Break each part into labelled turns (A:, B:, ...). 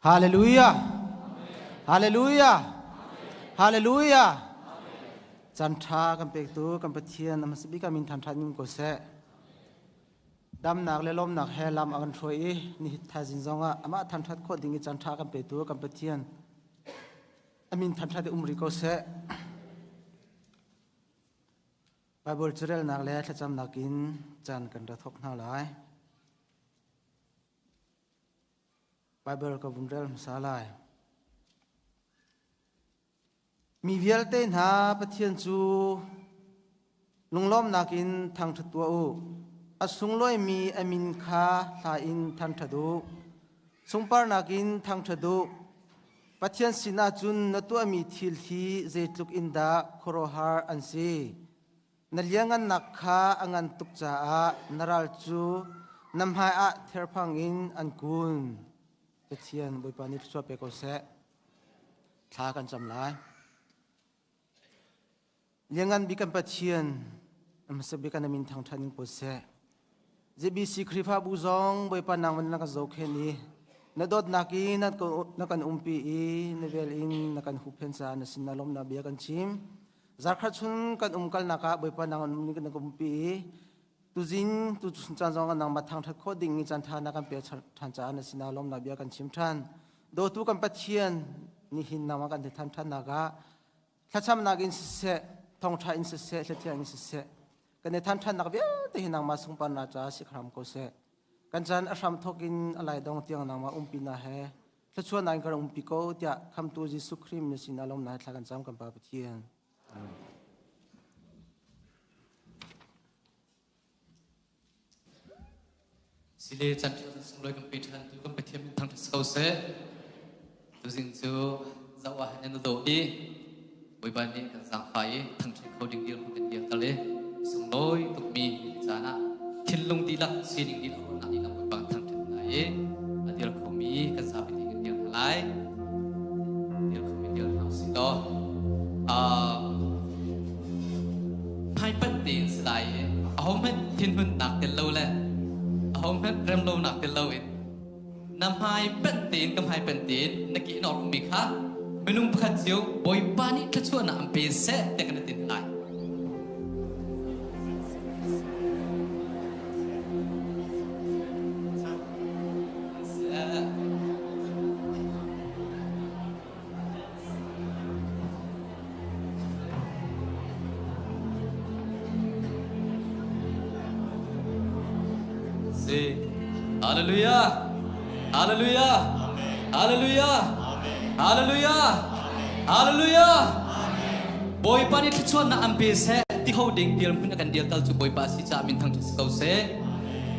A: Hallelujah. Hallelujah. Hallelujah. Chantha kan pek tu kan pathian amasibi kan min than thanim ko se dam nak le lom nak helam agan throi ni thajin zonga ama than that kho dingi chantha kan pek tu kan pathian amin than that umri ko se Bible churel nak le thacham nakin chan kan da thok na lai Bible ka vunrel salai mi vialte na pathian chu lunglom nakin thang thatwa u asungloi mi amin kha tha in than thadu sungpar nakin thang thadu pathian sina chun natu ami thil hi zeitluk inda khorohar ansi naliangan nakha angan tukcha a naral chu namhai a therphang in ankun pathian boipani chwa pe ko se thla kan chamlai liangan bikan pathian amsabi kan min thang thaning po se JBC khrifa buzong boipa nangman na ka zokheni nadot naki nakan umpi i level in nakan hupen sa na sinalom na biya kan chim zarkhat chun kan umkal naka boipa nangan ni kan umpi tujin tu chanjong nang mathang that khoding ni chan thana kan pe than cha na sinalom na biya kan chim than do tu kan pathian ni hin nama kan than than naga thacham nagin se thong tha in se thatiang se kan than than nak bia te hinang ma sung pan na cha sikhram ko se kan chan asham thokin alai dong tiang nang ma umpi na he thachua nang kar umpi ko tia kham tu ji sukrim ni sinalom na thla kan cham kan pa pathian
B: Sile chan sungloi kan pithan tu kan pathian thang thau se tu jing chu zawa en do di boi ban ni kan sang phai thang thai khau ding dir kan dir tale sungloi tuk mi chana thilung di lak sining di lo na ni na boi bang thang thai nai adir khumi kan sa pi kan dir halai dir khumi dir hau si do hai pan tin sai ahom het thin hun nak tel lo le Hồng hết rem lâu nạc tiền lâu ấy Nam hai bên tiền Naki nọ cũng bị khác Mình nung phát diệu Bồi ba ní thật chua nạm bê xe Để cái tiền lại Hallelujah. Hallelujah. Hallelujah. Hallelujah. Hallelujah. Boy pa ni tchuan na ambe se ti holding dir mun kan dir tal chu boy pa si cha min thang chu se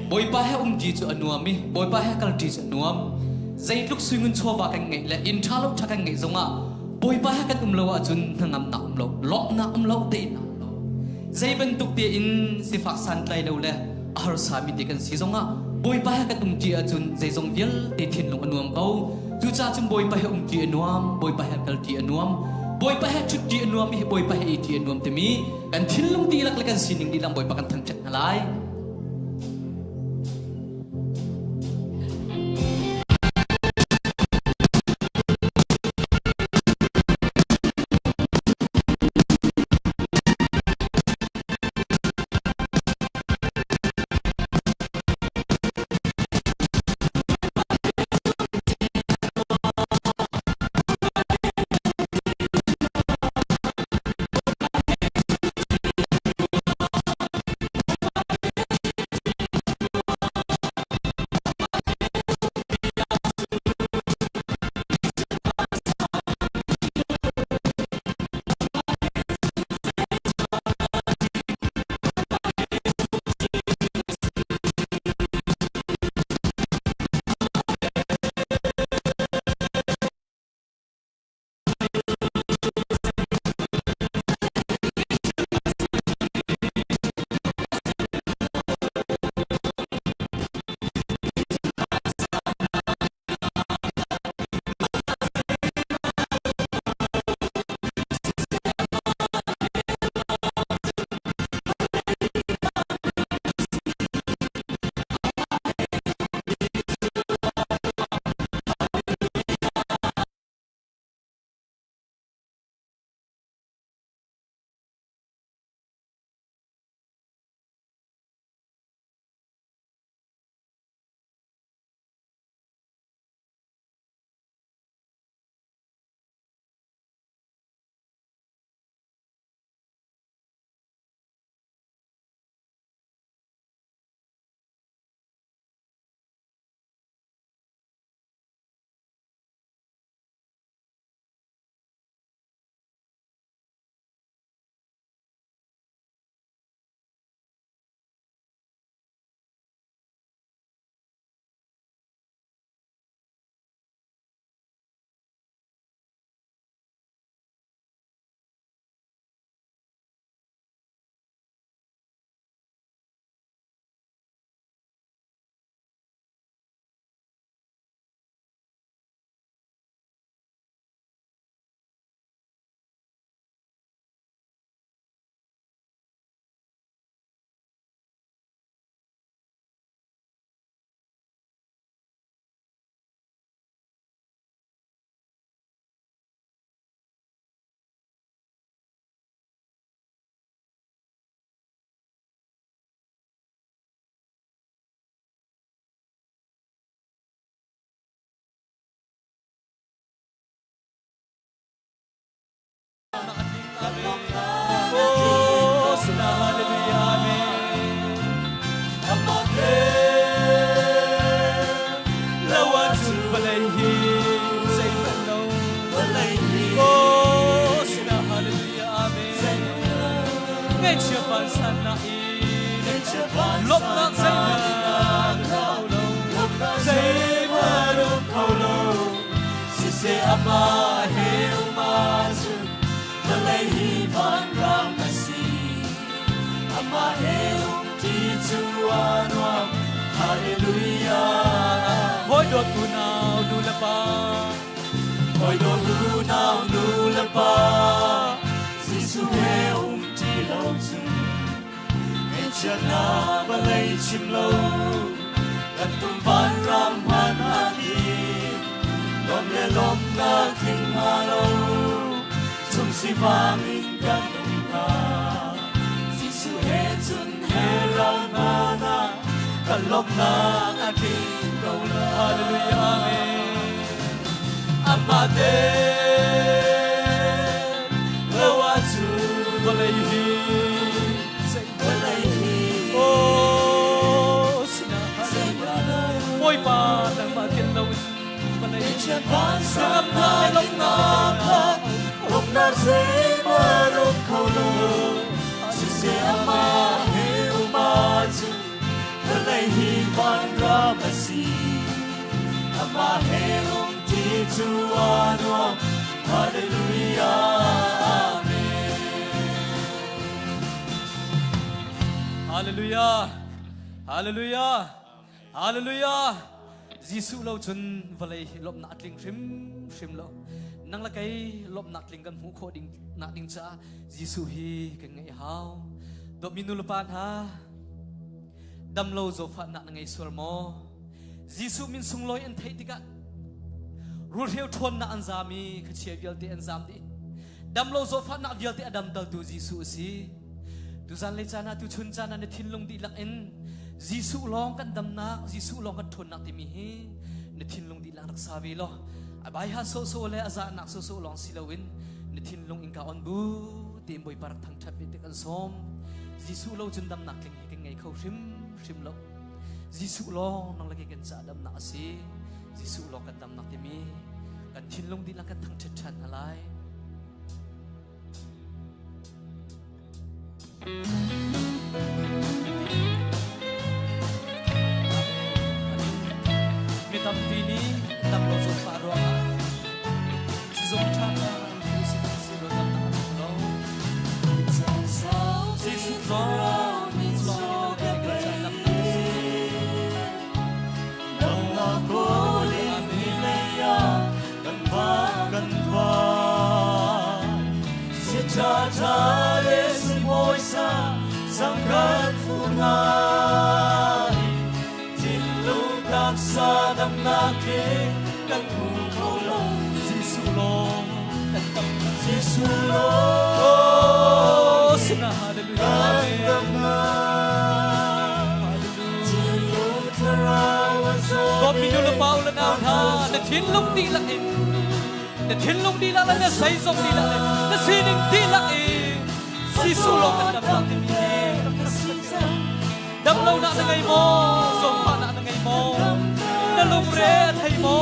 B: boy pa he ji chu anuam mi boy pa he kal ji chu anuam zai luk suingun chho ba kan ngai la in tha lok tha kan ngai zonga boy pa he kan lo wa chun thangam na lo na lo te na lo zai ben tuk te in si fak san tlai lo le ar sa mi te kan si zonga Boy pa ha katung ji achun zai zong vial te thin long anuam kau chu cha chum boy pa ha ji anuam boy pa ha kal ji anuam boy pa ha chut ji anuam mi boy pa ha ji anuam te mi kan thin long ti lak kan sining di lam boy pa kan thang chat halai se ama he umazu balai hi van ram asi ama he ti chuanwa hallelujah hoi do tu nau nu la pa hoi do tu nau nu la pa Giêsu he ti lo chu en chana balai chim lo kan tum van ram han ani lom le lom na king ma lo zum si va min kan tum ka Giêsu he chun he ra na na kan lom na ani lo la hallelujah amen amade lo wa chu balai hi balai hi oh sina ôi ba đang ba thiên đâu mà này chân ban sớm na lúc na dễ mà lúc khâu lô sự sẽ ama hiểu mà chú ta lấy hi van ra mà si ama hiểu ti chú ano hallelujah amen hallelujah hallelujah hallelujah Giêsu lâu chun valai lop na atling shim lo nang la kai lop na atling kan mu kho ding na ding cha Giêsu hi kan ngai hao do minul pan ha dam lo zo pha na ngai sur mo Giêsu min sung loi an thei tika ru heu thon na anzami kha che vial te anzam di dam lo zo pha na vial te adam dal tu Giêsu si tu zan le chana tu chun chana ne thin lung di lak en Giêsu long kan dam nak Giêsu long kan thon nak ti mi hi ne thin lung di lang rak sa vi lo abai ha so so le aza nak so so long silawin ne thin lung in ka on bu ti boy parak thang that te kan som Giêsu lo chun dam nak king king ngai khau shim lo Giêsu long nang lagi kan sa dam nak si Giêsu long kan dam nak ti mi kan thin lung di lang kan thang that chan halai Tam vini tam lo zo paro ha zo chana si si lo tam na lo si si lo mi lo ga ga tam na dang la ko le mi le ya kan va si cha cha le si moi sa sang kan fu na sa dam na ke kan mu ko lo Giêsu lo kan dam Giêsu lo oh sina hallelujah dam na hallelujah God mi nu pau la na tha na thin lung di la in na thin lung di la na sai zong di la na sining di la in Giêsu lo kan dam na ti mi dam lo na ngai mo zo pa na ngai mo na lung re thai mo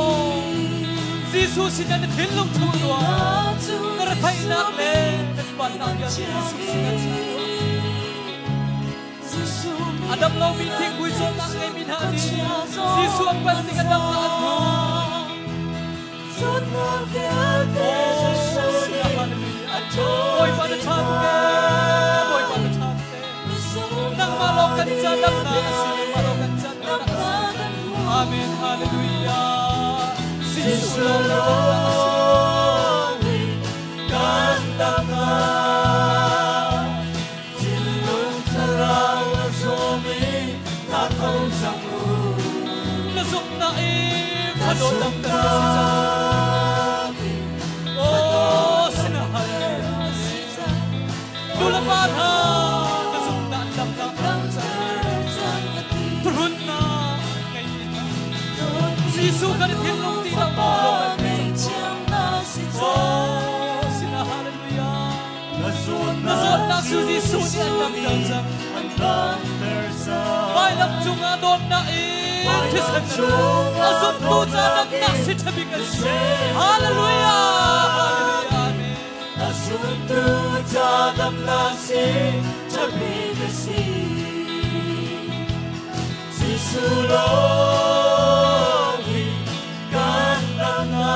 B: Giêsu sin na thin lung thu lo na ra thai nak le na ban na ya Giêsu sin na adam lo mi thik bui zo na ngai min ha ni Giêsu ang pan ti kadam na atho zot na via te oi pa na chan ke oi pa na chan te nang malo kan cha dam na si malo kan cha na amen hallelujah Giêsu lo kan dam na tin lung tharau zo mi na thong sang lu na zup na e phado dam na si cha oh sina hallelujah dula pa tha na zup na dam na Trun na Giêsu kan thiên lung ti la mo oh sina hallelujah na zon na su Giêsu ni an dam sa vai lam chung a don na e thi san a zon tu cha dam na si thabi kan hallelujah hallelujah amen a zon tu cha dam na si thabi kan Giêsu lo kan dam na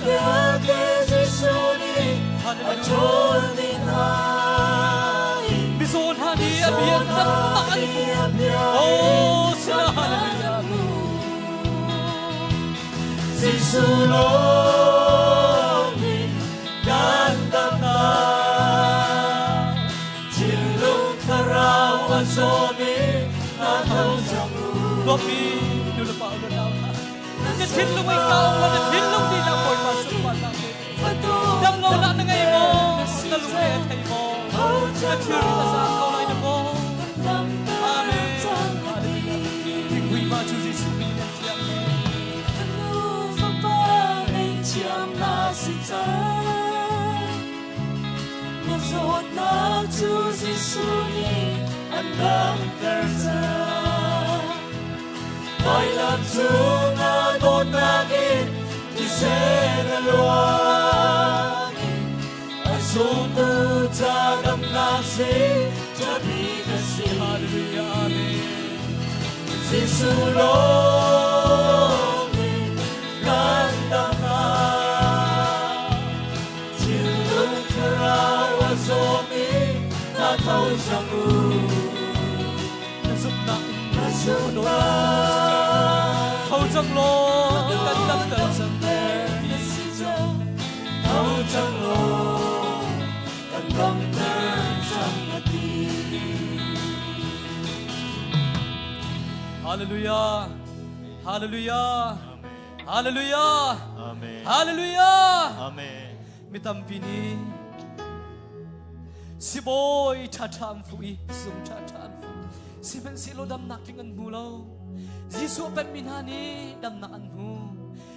C: Biake Jisuni Ajon dinai
B: Bizon hani abiyan tamaan Oh sila hallelujah
C: Sisuloni Gandana Jilung Karawan Soni Atau Jamu
B: Gopi dulu pa ulo na Natilong ikaw natilong di na ko'y masupan namin Damgaw na na ngayon mo Nalungay at kayo mo Natilong na sa akaw na ina mo Amen Hallelujah Tingui ma Diyos isupin at siyang
C: Chiam na si tay Nasot na Diyos isuni Andang tersa May lantungan o nagin Disenalwani Asunod jagam nasi Jadi kasi
B: Hallelujah Amen
C: Sisuloni Gandana Jilung Karawan Zomi Natau Jamu
B: Nasuk na
C: Nasuna
B: Thâu trong lô Cân tâm cân sâm
C: Thâu trong lô Cân tâm cân sâm
B: Hallelujah Hallelujah Hallelujah Hallelujah Mitam pini Si boy chatam fui Sum chatam fu Si ben silo dam naklingan mulaw Jisu pen minhani dam naan hu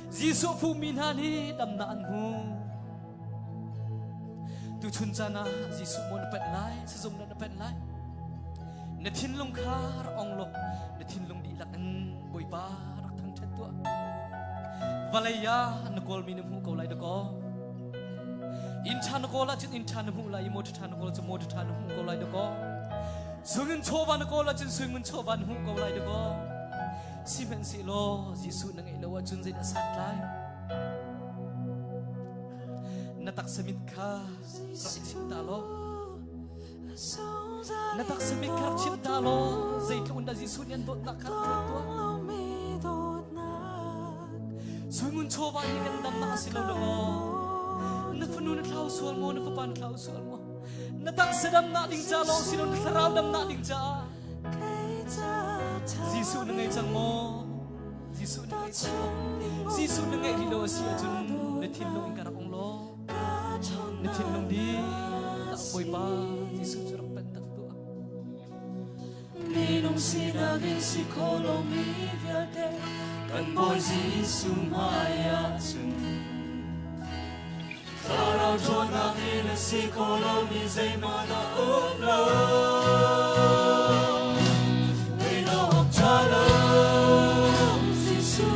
B: Jisu fu minhani dam naan hu Tu chun chana Jisu mo na pen lai Sazum na pen lai Na thin lung khar ong lo Na thin lung di lak an boy ba rak thang chat tua Valaya na kol minum hu ko lai da ko In chan ko la chin in chan hu lai mo chan ko la chin mo chan hu ko lai da ko Sungun chovan ko la chin sungun chovan hu ko lai da ko Si men si lo Jisu na ngai lo wa chun zai na sat lai Na tak samit ka rak cinta lo Natak semikar cinta lo Zaitun da Jisu yan dot na kartua Sungun chowa higan dam na asilaw na mo Nafanu na tlau sual mo Nafapan tlau sual mo Natak sedam na ding ja lo Sino naklaraw dam na ding ja Jisu na ngay chan mo Jisu na ngay chan mo Jisu na ngay hilo siya jun Natinlong inkarakong lo Natinlong di Takboy pa Jisu surak pentak tua
C: Minum sinagin si kolomi viate Kan boy Jisu maya tun Sarau jonangin si kolomi zay mana umlo Wino hok chalo Jisu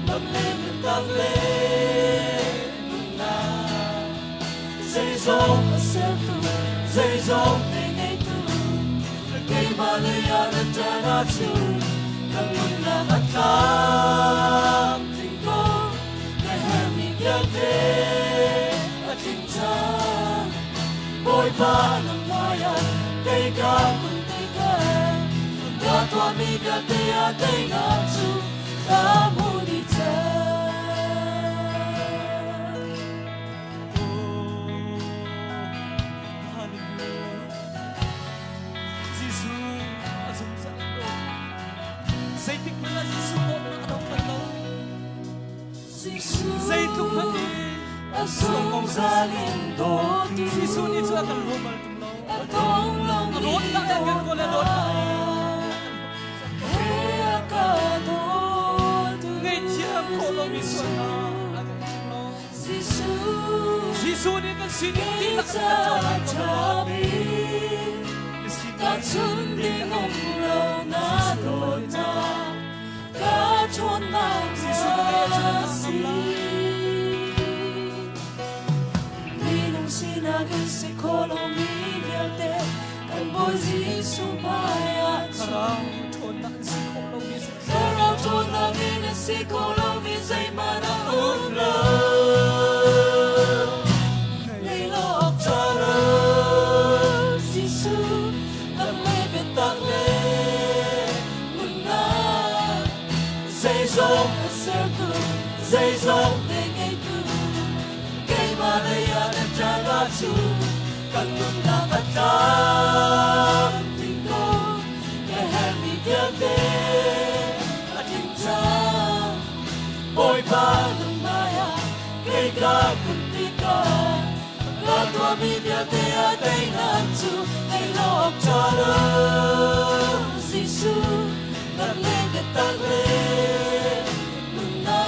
C: Maglem tagle Nuna Zay zong asertu Zay zong ngay tu Kay malaya na janatsu Namun lahat lang Tingko Nahami gyate At hinta Boy pa ng maya Kay gagawin tigan Gato amiga te atay natsu Kamunita
B: Zaitik mo na Jisu mo na anong malo Zaituk mo ni
C: Asong salindot
B: Jisu ni Jisu akan lumal tumlaw
C: Atong lang
B: Anot na yan ko na doon na
C: Kaya kadot
B: Ngay tiyang kolong iso na Jisu ni kan sinindi na
C: Kita
B: kapatid
C: jabi Katsundin umlaw na dota Kachon ng nasi Minum sinagin si kolomi viate Kan boy Jisu maya
B: Sarang chon na si kolong iso
C: Sarang chon na si kolomi zay mana umlaw na matam tingko kahemi viate atinta boy pa ng maya kay kakuntika katua mi viate atay nansu kay loob talo sisu naglegat tagle nuna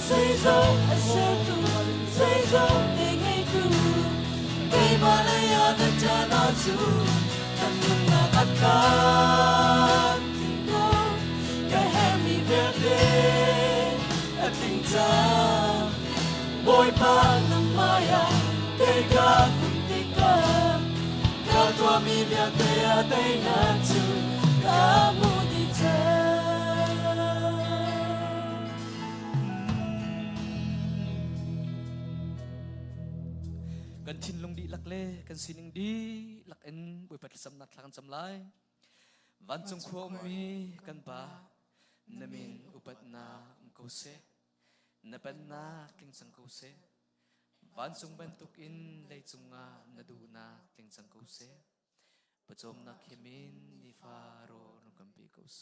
C: Seizo asetu Seizo ingay tu kay malaya na janatsu kanung nakakan tingko kay hemi verde at lingta boy pa ng maya kay kakuntika katua mi verde atay natsu kamudita
B: กันทินลงดีลักเล่กันสินิงดีลักเอ็นบุยปัดสำนักลักกันสำลายวันจงควมมีกันปานามินอุปัดนาอุมโกเซนาปันนากิงสังโกเซวันจงบรรทุกอินเลยจงงานาดูนากิงสังโกเซประจมนักเขมินนิฟาโรนุกัมปีโกโซ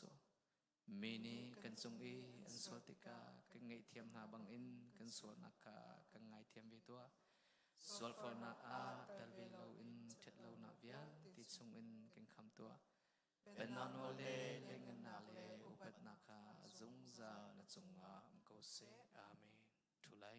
B: มินีกันจงอีอันสวติกากันไงเทียมนาบังอินกันสวนักกากันไงเทียมวิตัวSolfa na a dalbi lau in chet lau na via ti chung in king kham tua ben na no le lengan na le upat na ka zung za na chung a am ko se amen thulai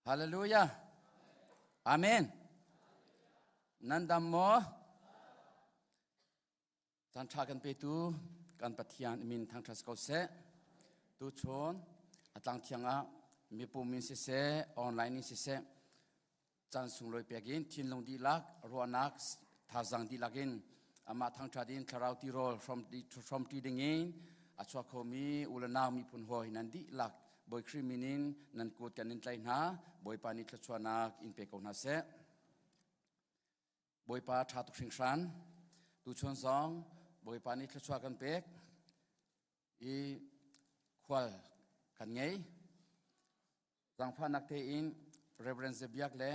D: Hallelujah. Amen. Nandam mo. Tan trakan petu kan patian min thang thas ko se. Tu chon atlang thianga mi pu min se online se. Chan sung loi pegin tin long di lak roanak thazang di lagin ama thang thadin tharau ti roll from ti dingin achwa khomi ulana mi pun hoi nandi lak boy kriminin nan kut kanin tlai na boy pa ni tlachuanak in pe ko na se boy pa tha tu khringsan tu chon song boy pa ni tlachuak kan pek i khwal kan ngei jang pha nak te in reverend zebiak le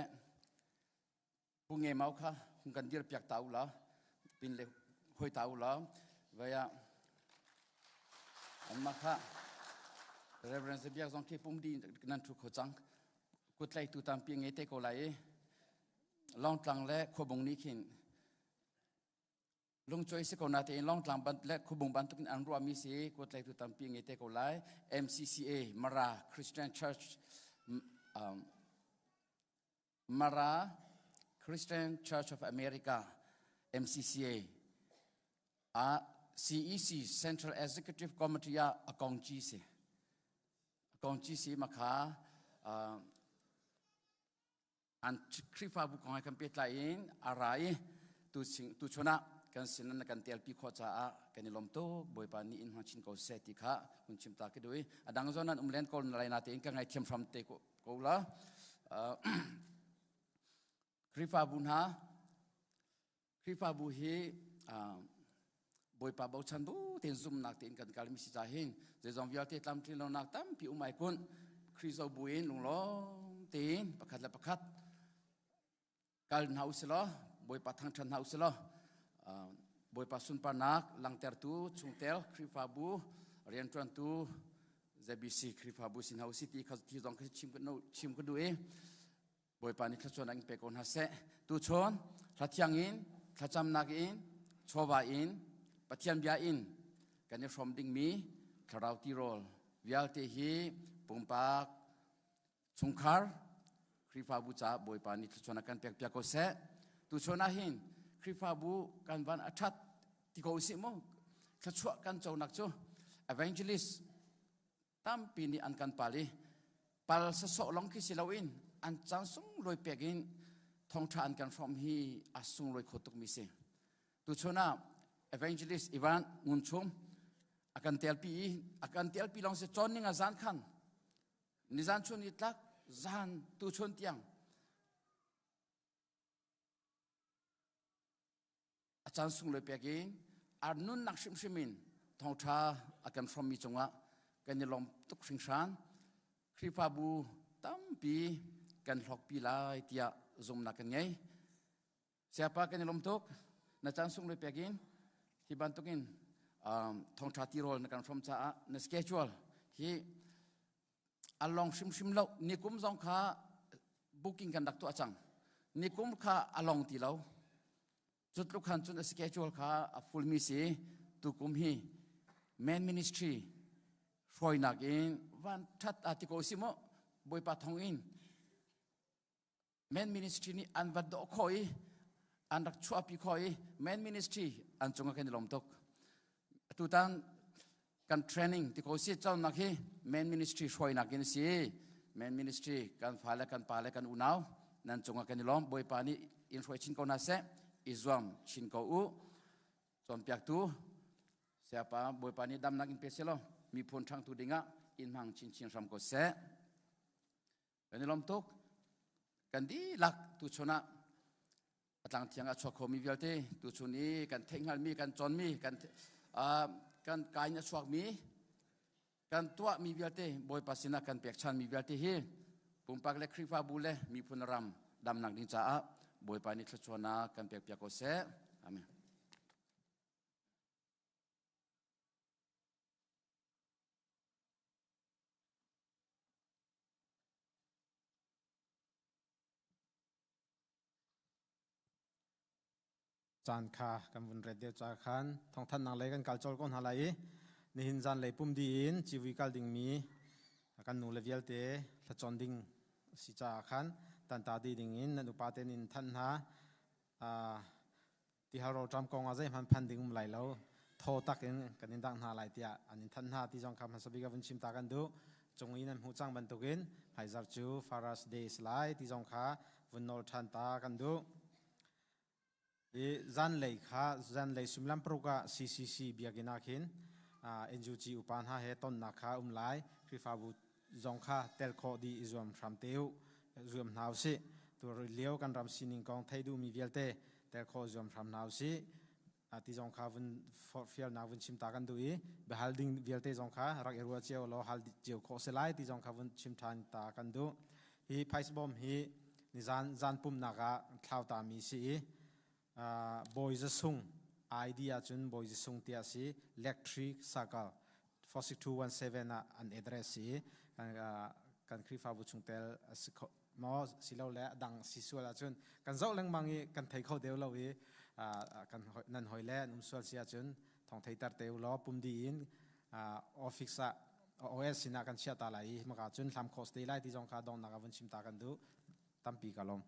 D: punge mau kha hung kan dir piak tau la pin le hoi tau la vaya amma kha Reverend Zebiak zong ke pum di nan tu ko chang ku tlai tu tam pi nge te ko lai long tlang le khobong ni khin lung choi se ko na te long tlang ban le khobong ban tu kin an ro mi se ku tlai tu tam pi nge te ko lai MCCA Mara Christian Church Mara Christian Church of America MCCA CEC Central Executive Committee akong chi se kong chi si makha an krifa bu kong kan pet lain arai tu chona kan sinan kan tel pi kho cha a kan lom to boy pa ni in ma chin ko se ti kha hun chim ta ke doi adang zonan umlen kol lai na te in ka ngai thiam from te ko la krifa bu na krifa bu hi boy pa bau chan bu ten zum nak ten kan kalmi si jahin je zong vial te tam trin lo nak tam pi umai kun krizo buin lung lo ten pakhat la pakhat kal house lo boy pa thang than house lo boy pa sun pa nak lang ter tu chung tel krifa bu rian tran tu ZBC krifa bu sin house ti kha ti zong chim ko du e boy pa ni thachon ang pe kon ha se tu chon thatyang in thacham nak in chowa in Patian bia in kan from ding mi tharau ti rol vial te hi pumpak chungkhar krifa bu cha boy pa ni chona kan pek pek ko se tu chona hin krifa bu kan ban athat ti ko si mo thachua kan chau nak chu evangelist tam pi ni an kan pali pal sa so long ki silawin an chang sung loi pekin thong than kan from hi asung loi khotuk mi se tu chona evangelist Ivan Munchum akan telpi long se chon ning azan khan nizan chun itlak zan tu chun tiang achan sung le pegin arnun nak shim thong tha akan from mi chunga kan lom tuk sing san kripa bu tampi kan hlok pi lai tia zum na kan ngai siapa kan lom tuk na chan sung le pegin hi bantukin thong tha ti rol na kan from cha na schedule hi along shim lo nikum zong kha booking kan dak tu achang nikum kha along ti lo chut lu khan chun schedule kha a full mi si tu kum hi main ministry foi nak in van that atiko simo boy pa thong in main ministry ni an vad do khoi an rak chua pi khoi main ministry an chunga kan lom tok tu tan kan training ti ko si chaw nak hi main ministry foi nak in si main ministry kan phale kan pale kan unaw nan chunga kan lom boy pa ni in foi chin ko na se izwam chin ko u chom piak tu siapa boy pa ni dam nak in peselo mi phun thang tu dinga in mang chin ram ko se kan lom tok kan di lak tu chona atang tiang a chok mi vialte tu chuni kan thenghal mi kan chon mi kan kai na chok mi kan tua mi vialte boy pasina kan pek chan mi vialte hi pumpak le krifa bule mi punaram dam nak ding cha a boy pa ni thchona kan pek pya ko se amen
E: chan kha kan bun red de cha khan thong than nang le kan kalchol kon halai ni hin jan le pum di in chiwi kal ding mi kan nu le vial te thla chon ding si cha khan tan ta di ding in nu pa ten in than ha ti ha ro tram kong a zai man phan ding lai lo tho tak in kan in dang na lai tia an than ha ti jong kham sabi ga bun chim ta kan du chung in hu chang ban tukin haizar chu faras days lai ti jong kha vun nol than ta kan du zan lei simlam proga CCC biagina khin NGC upan ha he ton nakha lai krifa bu zongkha telkho di izom framteu zoom now si to leo kan ram sining kong thaidu mi velte telkho zom fram now si ati zongkha vun for fiel na vun chim ta kan dui be halding velte zongkha rak erwa cheo lo hal cheo kho selai ti zongkha vun chim than ta kan du hi phais bom hi nizan zan pum naga thlau ta mi si boys sung idea chun boys sung tia si electric circle 46217 an address si kan krifa bu chungtel mo silo le dang sisuala chun kan zau lang mangi kan thai kho deu lo wi kan nan hoile num sual sia chun thong thai tar teu lo pum di in office os sina kan sia ta lai maka chun lam khos te lai ti jong kha dong na ga vun chim ta kan du tampi kalom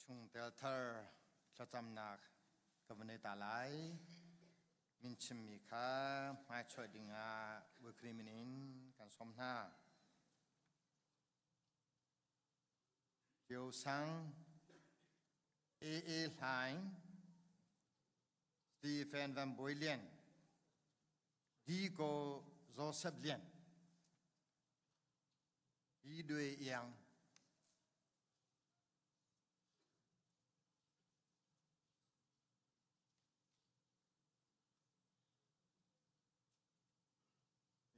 F: chung tel thar chacham nak kavane talai min chim mi kha mai choi dinga we kriminin kan somna Kiều sang A.A. Line Stephen Van Boylen Diego Joseph Lien Yi Dui Yang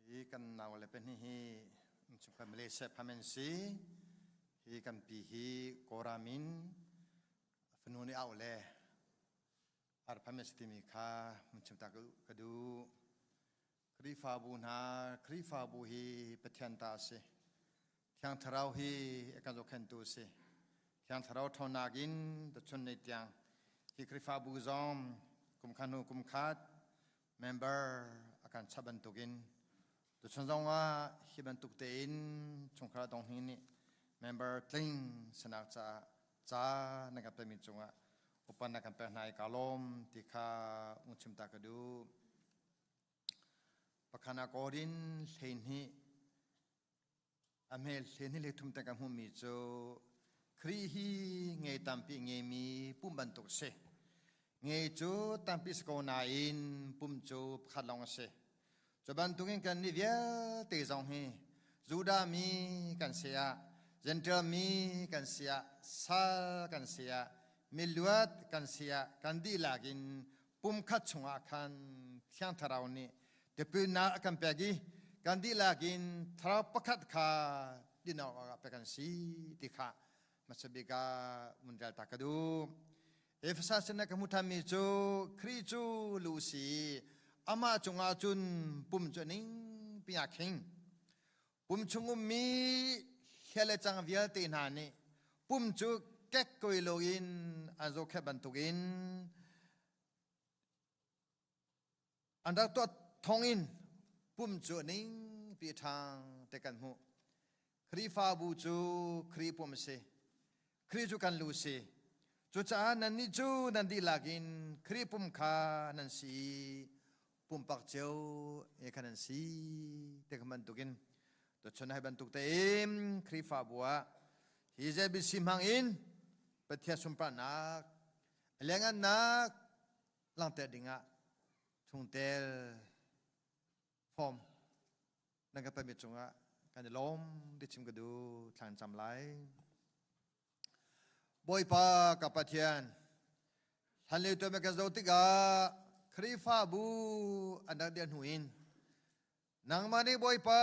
F: Yi kan nào le pen hi chụp Malaysia Pamensi hi kan pi hi koramin fenuni au le ar Pamensi mi kha chụp ta kadu krifa bu na krifa bu hi pathian ta se thiang tharau hi kan zo khan tu se thiang tharau thonagin ta chun nei tiang hi krifa bu zom kum khanu kum khat member akan chaban tugin tu chun zong wa hi ban tuk te in chung khara dong hi ni member tling sanak cha na ka pemi chunga upan na kan pe nai kalom ti kha chim ta ka du pakhana korin hlein hi amel hlein hi le thum ta ka hum mi cho khri hi nge tampi nge mi pum ban tuk se nge chu tampi sko na in pum chu khat long se cho ban tungin kan ni via te zong hi juda mi kan sia gentle mi kan sia sal kan sia miluat kan sia kan di lagin pum khat chunga khan thiang tharau ni te pu na kan pegi kan di lagin tharau pakhat kha dinaw ka kan si ti kha masabika mundal takadu Efesas na kamutami chu khri chu lusi ama chunga chun pum chuning pia king pum chungum mi hele chang vial te na ni pum chu kek koi login azo khe bantugin anda to thongin pum chu ning pi thang te kan mu khri fa bu chu khri pum se khri chu kan lu se chu cha nan ni chu nan di lagin khri pum kha nan si pumpak jauh ya kanan si tekan bantukin tu cuna bantuk tem krifa bua hije bisimang in petia sumpah nak lengan nak lantai dinga tungtel form nak apa micunga kan lom di cim kedu tang jam lai boy pa kapatian halu tu mereka zau tiga krifa bu anak dia nuin nang mani boy pa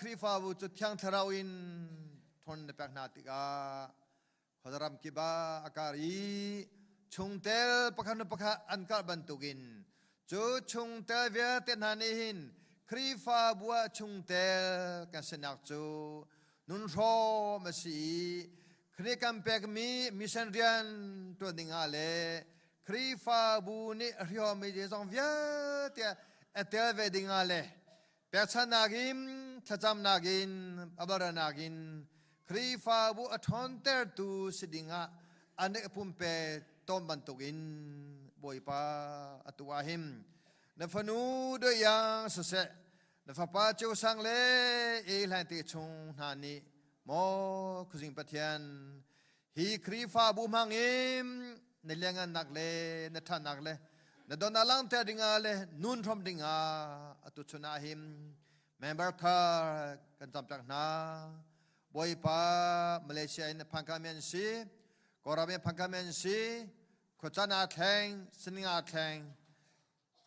F: krifa bu tu tiang tharawin thon de pak natika khodaram kiba akari chungtel pakhan pakha ankar bantugin chu chungtel via tenanin krifa bua chungtel kasenak chu nun ro masi krikam pek mi mission rian tu dingale krifa bu ni rio mi je song via te etel wedding ale pecha nagin thacham nagin abara nagin krifa bu athon ter tu sidinga ane pumpe tom bantugin boipa atua him na fanu de yang sese na fapa chu sang le e lai ti chung hani mo kuzing pathian hi krifa bu mangim nilangan nakle nathan nakle na don alang te dinga le nun from dinga atu chuna him member thar kan tamtak na boy pa Malaysia in pangkamen si korabe pangkamen si khochana theng sininga theng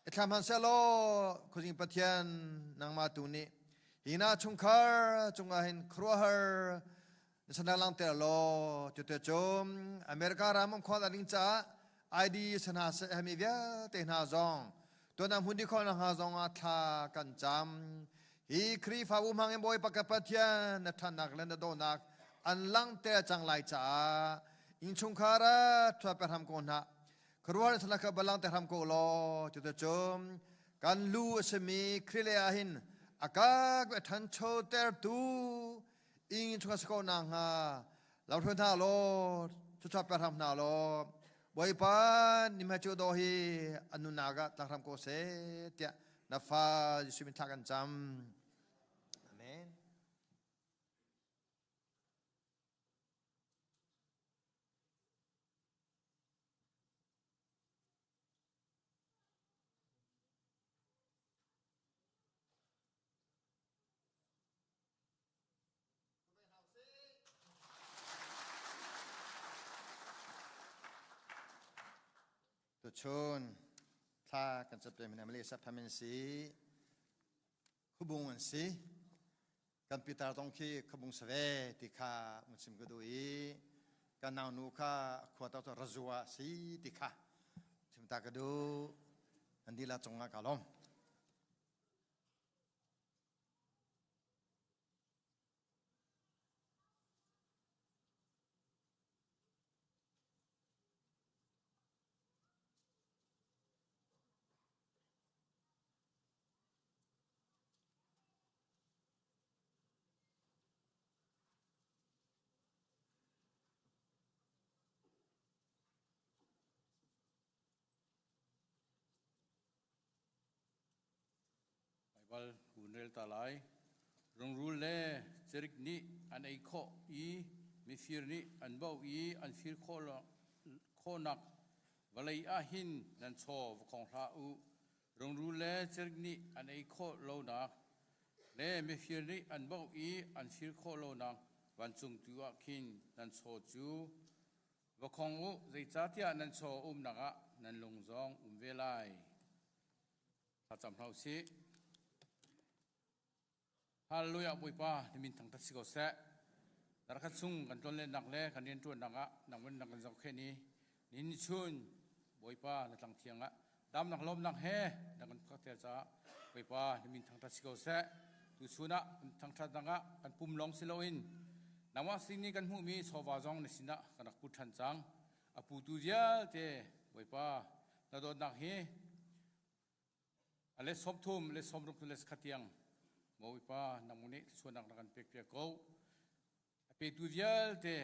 F: itlam hanselo kuzing pathian nang ma tu ni hina chungkhar chungahin kruhar sanalang te lo chute chom Amerika ramam khol aling cha ID sana se hemi via te na zong to nam hundi khol na ha zong a tha kan cham hi khri fa bu mang boy pakapatya na thanak len do nak an lang te chang lai cha in chungkhara thwa per ham ko na kruar sana ka balang te ham ko lo chute chom kan lu asmi khrile ahin akak than cho ter tu in chunga sko nang ha lau thon tha lo Tutup perham nalo. Boy pa ni macu dohi anu naga takram ko se tia nafa Yesus mintakan jam. Amen. Tuchun ta kan sabte min amli sap tamen si hubungan si kan pitar tong ki kabung save tikha musim gedui kan nau nu kha khwata to razua si tikha simta gadu andila chonga kalom
D: Bible kunel talai rong rule le jerik ni an ei kho I mi fir ni an bau I an fir kho nak valai a hin nan cho khong hla u rong rule le jerik ni an ei kho lo nak le mi fir ni an bau I an fir kho lo nak wan chung tu a khin nan cho chu va khong u zai cha tia nan cho naka nan long zong velai ta cham hlau si Hallelujah boy pa nimin thang tasiko se darakhat sung kan ton le nak le kan yen tu nanga nangwen nang jok khe ni nin chun boy pa na tang thianga dam nak lom nak he dangan phak te cha boy pa nimin thang tasiko se tu chuna thang tha danga kan pum long siloin nawa singni kan hu mi chowa jong ne sina kan pu than chang apu tu ya te boy pa na do nak he ale sop thum le som ruk le khatiang Mau pa namune suanak nakan pek kau, pe tujual te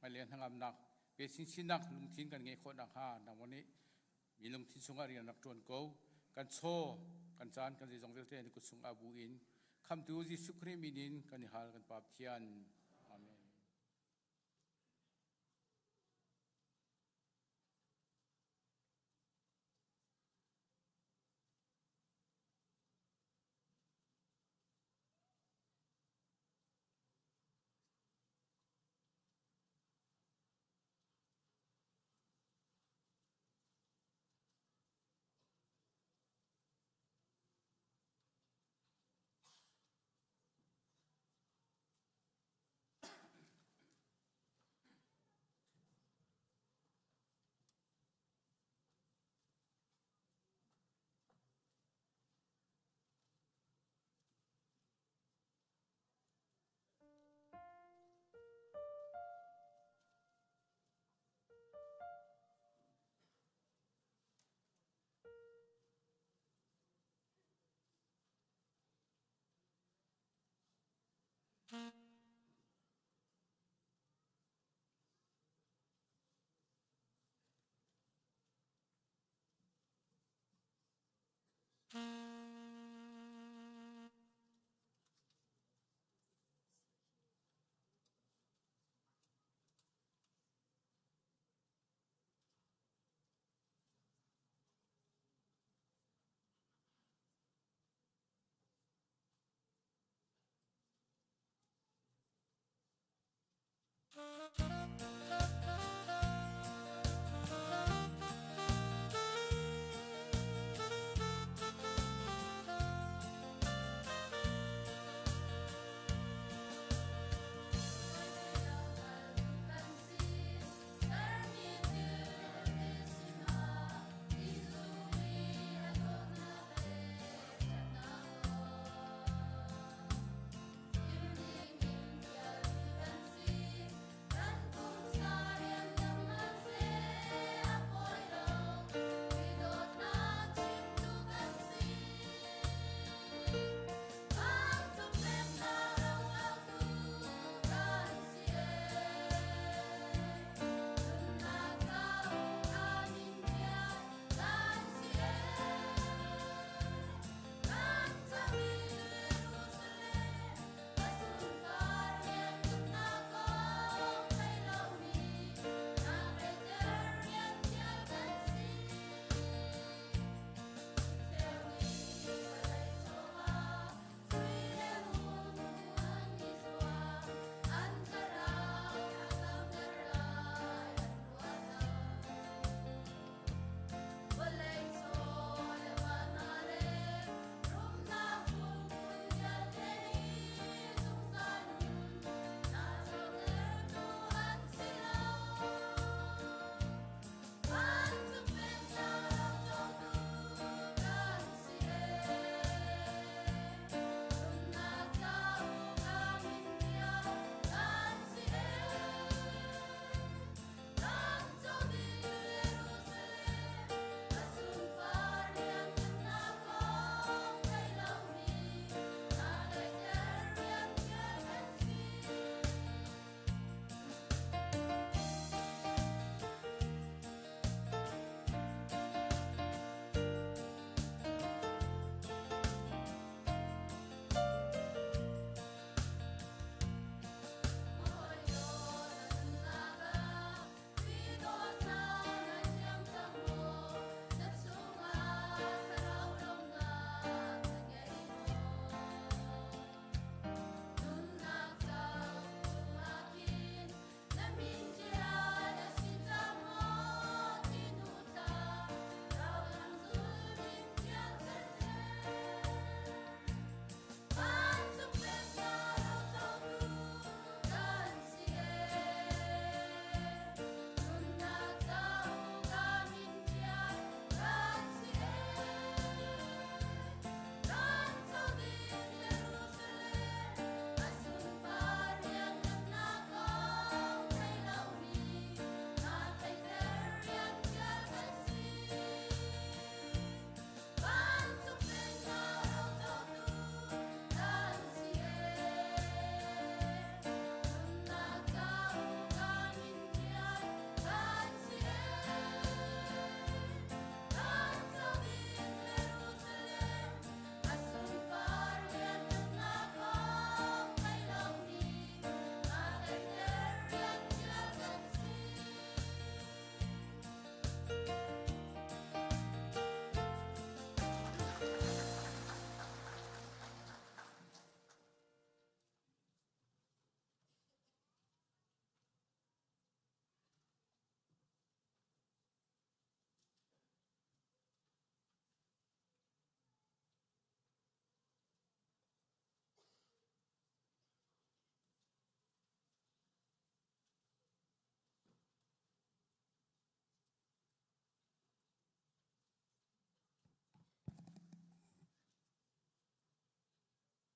D: malian hangam nak pe sinak lungtin kan ngekho nak ha namune milung tin sungar yang nak tuan kau kan so kan chan kan jong velte ni kusung abuin kam tu ji sukri minin kan hal kan pap thian amen.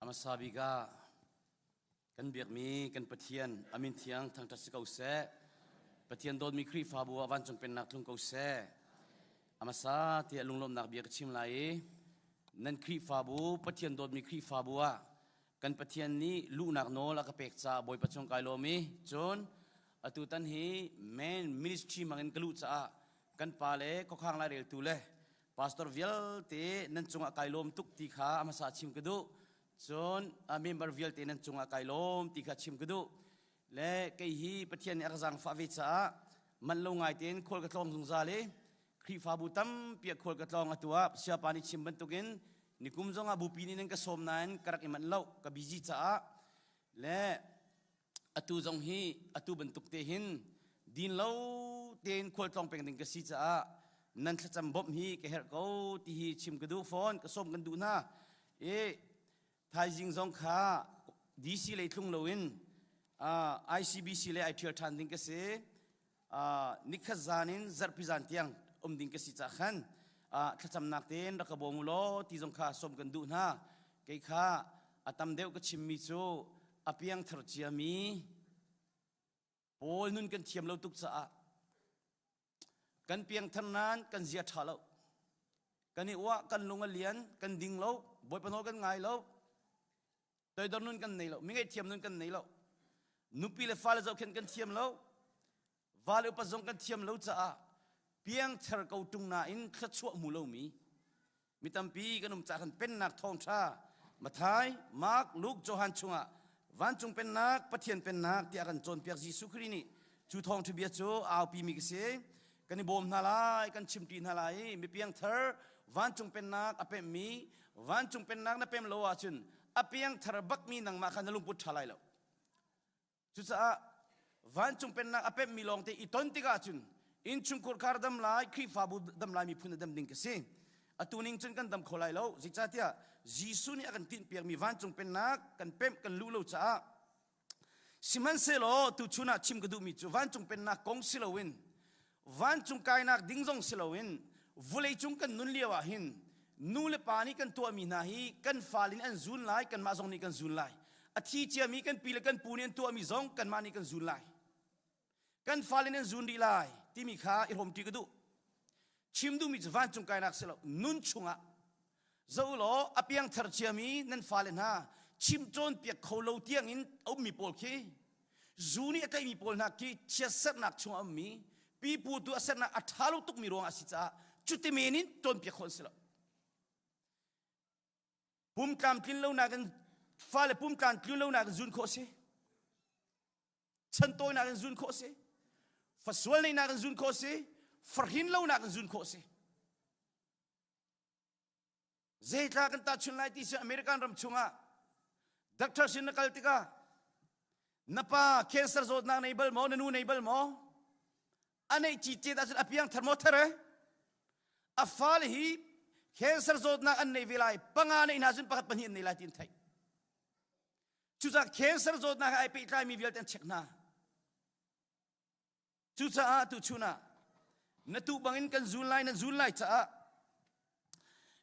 D: ama sabi ka kan biak mi kan pathian amin thiang thang ta sikau se pathian dod mi khri fa bu awan chung pen nak tlung kau se ama sa ti lunglom nak biak chim lai nan khri fa bu pathian dod mi khri fa bu a kan pathian ni lu nak no la ka pek cha boy pachong kai lo mi chon atu tan hi main ministry mangin kalu cha kan pale ko khang la rel tu le pastor vial te nan chunga kai lom tuk ti kha ama sa chim kedu chon a member vial te nan chunga kai lom ti kha chim kedu le ke hi pathian ni akzang fa ve cha man lo ngai ten khol ka tlong jung za le khri fa bu tam pia khol ka tlong atua sia pani chim ban tukin nikum zonga bu pi ni nang ka som nan karak iman lo ka busy cha le atu zong hi atu bentuk te hin din lo ten khol tlong peng ding ka si cha nan thacham bom hi ke her ko ti hi chim ka du phone ka som kan du na e thai jing zong kha dc le thlung loin icbc le ai thir than ding ka se nikha zanin zarpizan tiang ding ka si cha khan thacham nak ten ra ka bom lo ti zong kha som kan du na ke kha atam deu ka chim mi chu apiang thar chia mi pol nun kan thiam lo tuk cha kan piang than nan kan zia tha lo kan ni wa kan lunga lian kan ding lo boy panol kan ngai lo toy dor nun kan nei lo mi ngai thiam nun kan nei lo nupi le fa le zo khen kan thiam lo vale pa zong kan thiam lo cha piang thar ko tung na in thla chua mu lo mi mitampi kanum cha kan pen nak thong tha mathai mak luk johan chunga van chung pen nak pathian pen nak ti akan chon piak jisu khri ni chu thong thu bia chu aw pi mi se kan bom na lai kan chim ti na lai mi piang thar van chung pen nak apem mi van chung pen nak na pem lo a chun apiang thar bak mi nang ma khan lung put thalai lo chu cha van chung pen nak apem mi long te i ton ti ga chun in chung kur khar dam lai khri fa bu dam lai mi phun dam ding ke se atuning chun kan dam kholai lo ji cha tia jisu ni akan tin piak mi van chung pen nak kan pem kan lu lo cha siman se lo tu chuna chim ka du mi chu van chung pen nak kong silowin van chung kai nak dingjong silowin vulei chung kan nun liawa hin nu le pani kan to mi na hi kan falin an zun lai kan ma zong ni kan zun lai athi chia mi kan pile kan punin to mi zong kan ma ni kan zun lai kan falin an zun di lai ti mi kha i hom ti ka du chim du mi van chung kai nak selo nun chunga zo lo apiang thar chia mi nan falin ha chim chon piak kholo tiang in au mi pol khi zuni akai mi pol nak ki chia sat nak chung am mi pi pu tu asat na athalu tuk mi rong asicha chuti menin ton piak khol selo pum kam kin lo na kan fale pum kan kin lo na kan zun kho se chan toy na kan zun kho se faswal na kan zun kho se farhin lo na kan zun kho se zeta kan ta chun lai ti se american ram chunga doctor sin na kaltika napa cancer zot na nei bal mo na nu nei bal mo anei chi che da apiang thermothare afal hi cancer zot na an nei vilai panga nei na jun pakat panin nei la tin thai chuza cancer zot na ai pe trai mi vil ten check na chuza a tu chuna na tu bangin kan zun lai cha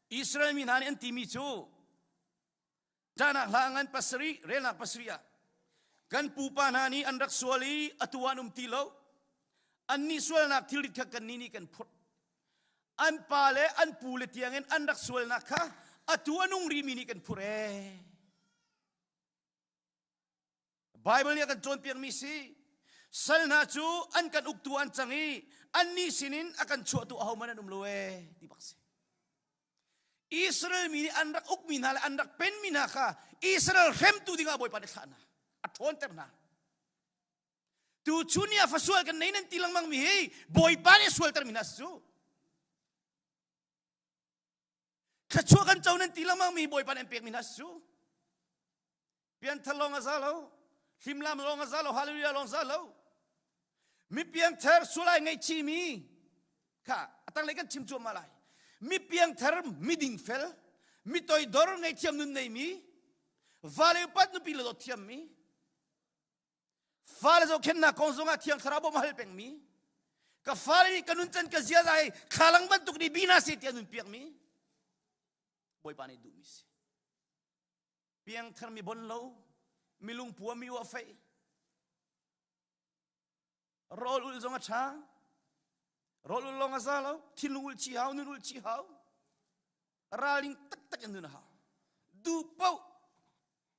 D: Israel mi nani an timi chu dana hlangan pasri rela pasria kan pupa nani an rak suali atuan tilo anni sual nak tilit ka kan nini kan phut an pale an pule tiangin an rak sual nak kha atuanung rimini kan phure Bible ya kan chon piang mi si sal na chu an kan uktuan changi anni sinin akan chu tu ahoman umloe tibakse Israel mini anrak uk minala anrak pen minaka Israel rem tu dinga boy pada sana athon terna tu chunia fasual kan nainan tilang mang mi hey boy pane sual terminas su kachua kan chaunan tilang mang mi boy pane pek minas su pian thalong azalo himlam long azalo hallelujah long azalo mi pian thar sulai ngai chi mi ka atang lekan chim chu malai mi piang thar mi ding fel mi toy dor ngai thiam nun nei mi vale pat nu pilo thiam mi fale zo khen na kong zonga thiam tharabo mahal peng mi ka fale ni kanun chan ka zia dai khalang ban tuk ni bina se tian nun piang mi boy pani du mi se piang thar mi bon lo mi lung pua mi wa fe rol ul zonga cha rol ul longa za lo tin ul chi hau nun ul chi hau raling tak tak en ha du pau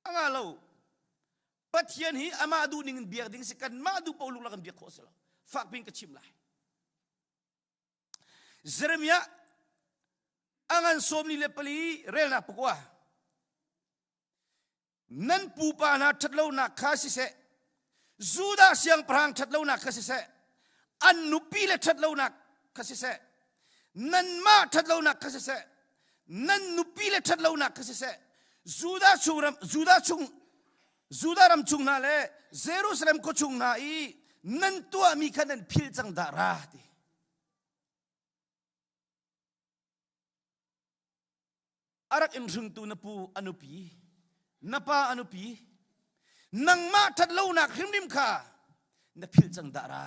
D: anga lo pathian hi ama du ning biak ding sikan ma du pau lu la kan biak ko selo fak ping ka chim lai Jeremia angan som ni le pali rel na pukwa nan pu pa na thatlo na khasi se zuda siang prang thatlo na khasi se an nu pi le thatlo na khasi se nan ma thatlo na khasi se nan nu pi le thatlo na khasi se zuda ram chung na le Jerusalem ko chung na I nan tua mi khanan phil chang da ra ti arak im rung tu na pu anupi napa anupi nang ma that lo na khrimdim kha na phil chang da ra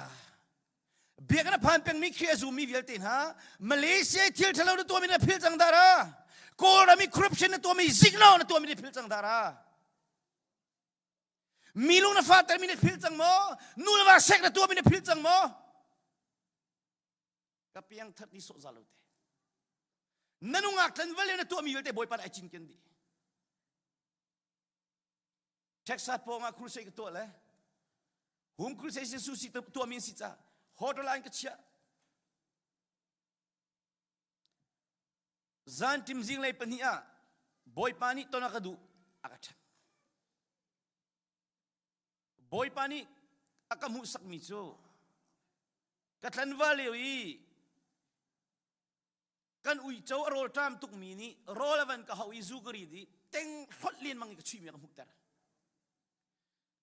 D: biak na phan peng mi khia zu mi vel tin ha Malaysia thil thalo na to mi na phil chang da ra kol na mi corruption na to mi zigno na to mi na phil chang da ra milung na fatar mi na phil chang mo nul wa sek na to mi na phil chang mo kapiang that ni so zalote nanungak tan vale na to mi velte boy para chin kendi Texas po nga crusade to le hum crusade se susi to mi si cha hotline ka chia zan tim zing lai pania boy pani to na kadu akacha boy pani akamu sak mi cho katlan vale wi kan ui chow rol tam tuk mini rolavan ka hawi zugri di teng hotlin mangi ka chimi ka muktar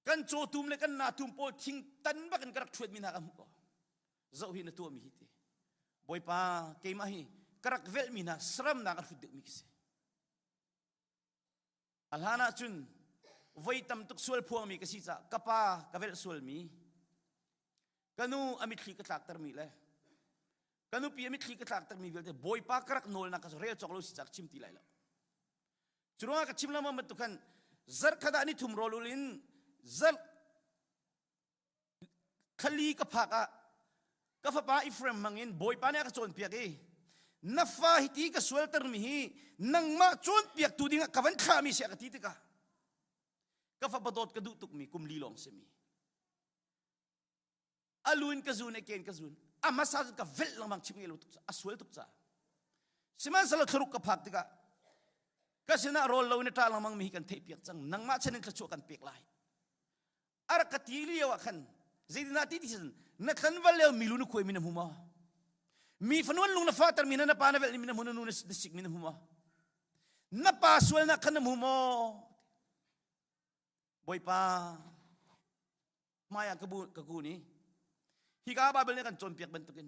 D: kan cho tum le kan na tum po thing tan ba kan karak thuet min ha ka mukko zo hi na tu mi hite boy pa ke ma hi karak vel mina sram na ka fud mi kise alhana chun voi tam tuk sul phuang mi ka si cha kapa ka vel sul mi kanu amit khi ka tlak tar mi le kanu pi amit khi ka tlak tar mi velte boy pa karak nol na ka rel choklo si chak chim ti lai lo churunga ka chim lama mat kan zar khada ni thum rolulin zar khali ka phaka ka fa pa ifrem mangin boy pa ne ka chon piak e na fa hiti ka swelter mi hi nang ma chon piak tu dinga kawan kha mi se ka ti ka fa badot ka du tuk mi kum lilong se mi alun ka zun e ken ka zun ama sa ka vel lang mang chimngel tuk sa aswel tuk sa siman sala thruk ka phak tika kasina rol lo ni ta lang mang mi kan thei piak chang nang ma chanin ka chu kan pek lai ar ka ti li wa khan zidina ti ti na khan wal le milu nu khoi min huma mi fanwan lung na fatar min na pa na vel min mun nu na sik min huma na pa swel na khan humo boy pa maya ka ku ni higa babel ne kan chon piak ban tukin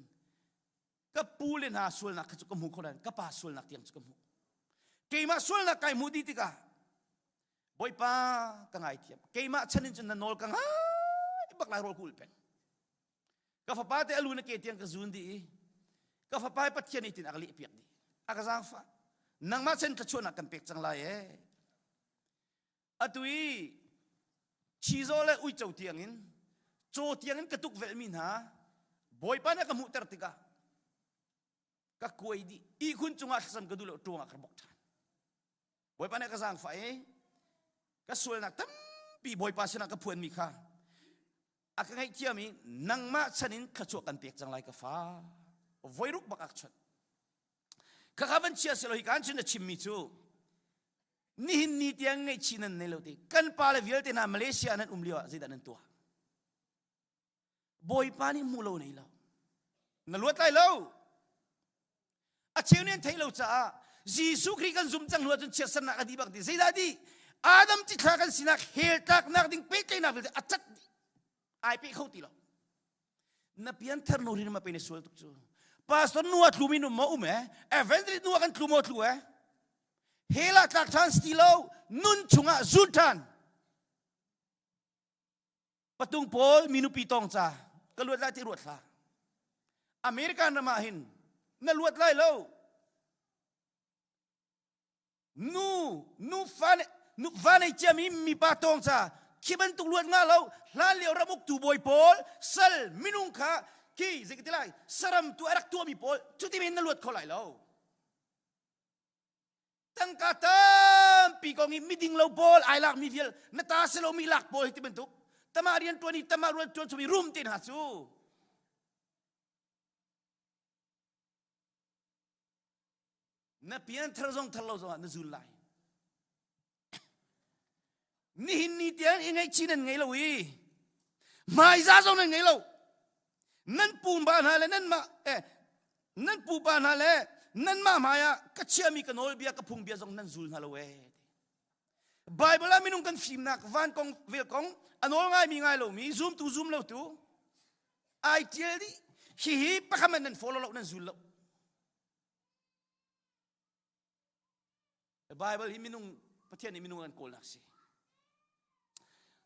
D: ka pulin ha sul na ka chu kam hu khoran ka pa sul na tiang chu kam hu ke ma sul na kai mu di ti ka boy pa ka ngai thiam ke ma chanin chun na nol ka ngai bak la rol kul pen ka fa pa te alu na ke tiang ka zun di ka fa pa pat khian itin akli piak di aka sang fa nang ma chen ka chu na kan pek chang lai e atui chizo le ui chau tiangin cho tiangin katuk vel min ha boy pa na ka mu ter tika ka kuai di I khun chunga sam ka dulo tuanga kar bok than boy pa na ka sang fa e ka sul na tam pi boy pa sina ka phuan mi kha aka ngai thiami nang ma chanin ka chu kan pek chang lai ka fa voiruk bakak chat ka khaban chia selo hi kan chin na chimmi chu ni hin ni tiang ngai chinan ne lo ti kan pa le vial te na Malaysia nan umliwa zidan nan tua boy pani mulo nei lo na luat lai lo a cheunian thai lo cha Jisu Christ kan zum chang luat chun chesan na adi bak di zida di Adam ti thla kan sinak hel tak nak ding pe kai na vel achat ai pe khau ti lo na pian thar no rin ma pe ne sol tuk chu pastor nuat luminu mo ume evangelist nuat kan tlumo tlu hela tak than stilo nun chunga zuntan patung pol minu pitong cha kaluat lai ti ruat la American na mahin na luat lai lo nu fan
G: นุฟ้าในเจียมีปาตองจ้าคิดมันตุกลวนงาเราลาเลียวระมุกตูบอยปอลสัลมินุงขาคีสิกติไลสรัมตัวรักตัวมีปอลจุดที่มันนลวดเขาไหลเราตั้งกาตามปีกองนี้มีดิ่งเราปอลไอหลักมีเฟียลนัตาเซโลมีหลักปอลที่เป็นตุกตมาเรียนตัวนี้ตมาเรียนตัวมีรุ่มตินหาซูนับเพียงทรซองทะเลาะนซุลไลนี่หินนี่เตียงยังไงชินันไงเราอีไม่จ้าซองนั่นไงเรานั่นปูนบานฮาเลนั่นมานั่นปูบานฮาเลนั่นมายากระเชื่อมีกันโอลเบียกระพุงเบียซองนั่นซุลฮาโลเวไบเบิลมีนุ่งกันฟิล์มนักวันกองเวลกองอันโอลง่ายมีง่ายเรามีซูมเราตูไอเจียดิฮีปะคำมันนั่นฟอลเรานั่นซุลเราไบเบิลมีนุ่งประเทศนี้มีนุ่งกันโกลนักสิ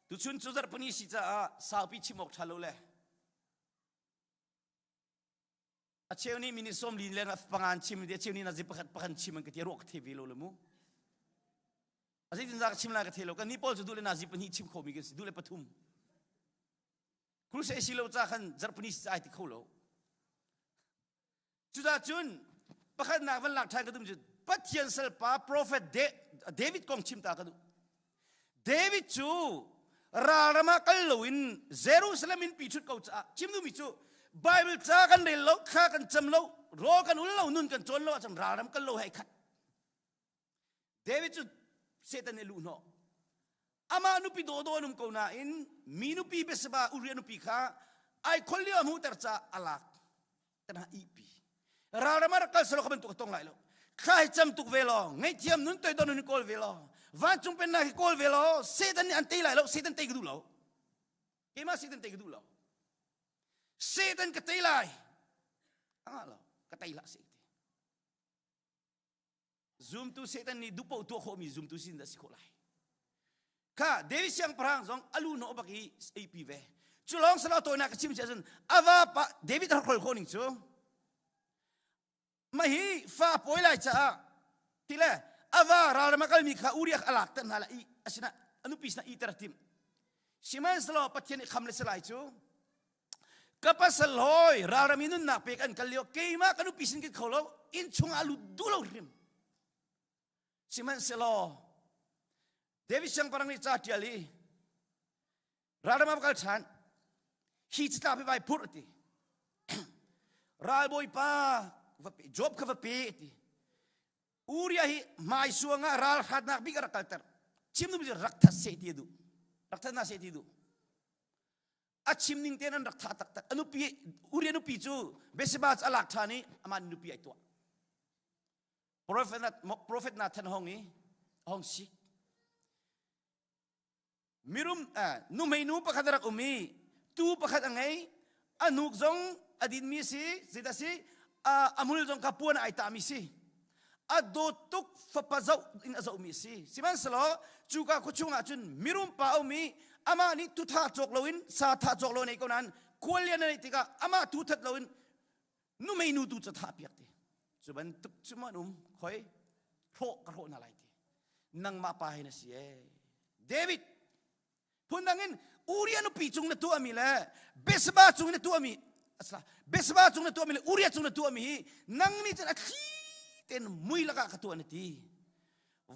G: ทุกชุนจุดปนิสิจ้าสาวพิชิมอกทะลุเลยอาเชียวนี้มินิสมลีเลนฟังอันชิมเดียเชียวนี้น่าจะพักชิมมันก็ที่รกทีวีโลเลยมั้งอาศัยจินจากชิมลากเทโลกันนี่พอจะดูเลยน่าจะเป็นฮิชิมเขามีกันสิดูเลยปฐุมครูเสกสิโลจ้าขันจัดปนิสิจ้าไอ้ที่เขาโลจุดจุนพักนักวันหลักไทยก็ดูจุดปัจเจียนเซลปาโปรเฟตเดวิดกองชิมตากันดูเดวิดจูราลมาคัลโลวินเยรูซาเล็มินปีชุดเก่าจ้าชิมดูมิจูไบเบิลจ้ากันเรลโลข้ากันจำโลรอกันอุลโลนุนกันจนโลจำราลามกันโลให้ขัดเดวิดจูเซตันเนลูโนอามานุปีโดโดนุมกูน่าอินมีนุปีเบสบาอุเรียนุปีข้าไอคนเลี้ยมูตรจ้าอลักแต่น่าอีปีราลมารักกันสโลขบันตุกตรงไหลโลข้าให้จำตุกเวลาไงเทียมนุนตัวโดนุนโกลเวลาวันจุงเป็นนักโกลเวลาเซตันอันตีไหลโลเซตันเตกดูโลเกมาเซตันเตกดูโลเซตันกระตีไหลโลกระตีละเซตันซูมตูเซตันนี่ดูปตัวเขามีซูมตูสินดัสิโคไลข้าเดวิสยังพรางซองอลูโนบักฮีเอพีเวจุลองสลาตัวนักชิมเจสันอาวาปะเดวิดรักคนคนหนึ่งจูมาฮีฟ้าป่วยไหลจ้าทีละอาวาราลมาคัลมีข้าอุริยกอลักตันฮาละอีอาชนะอนุปิสนะอีตระติมชิมันสลาปัจเจนิคำเลสไลจูกับปัสลอยราลามินุนนักเปกันกัลเลียวเกย์มาอนุปิสินกิเขาโลอินชงอาลุดูโลริมชิมันสลาเดวิสยังพลังนิจาติอาลีราลมาบักลชันฮีจิตาไปไว้พุทธิราลบอยป้าจอบข้าพเจ้าอุริยาฮีไม่สวงาราลขัดนักบิกรักตัลชิมนุบิรักทัศเสตีดูรักทัศนาเสตีดูอาชิมนิ่งเตนันรักทัศตักอนุปีอุริยานุปีจูเบสบาสอลักฐานีอามันนุปีไอตัวโปรเฟตนาทันห้องนี้ห้องสิมิรุมนุไม่นูประคัดรักมีตูประคัดอะไรอนุกจงอดีตมีสิสิดาสิอามุลจงขับวนไอตามิสิอดตุกฟปะเจ้าอินอาเจ้ามิสิสิมันสโลจูกาคุชุงอาจุนมิรุมป้าอมีอามานี่ทุท่าจกโลวินสาท่าจกโลในคนนั้นควรเรียนในติกาอามาทุทัดโลวินนุไม่นูตุจะท่าเปียกตีจุบันตุกจุมานุมคอยโผล่กระโดดอะไรตีนังมาไปนะสิเดวิดพูดดังนั้นอุริยานุปีจุงในตัวมีแล้วเบสบาจุงในตัวมีเบสบาจุงในตัวมีเลยอุริยาจุงในตัวมีนังนี่จะอาคีเต็นมุยละกะตัวนี่ที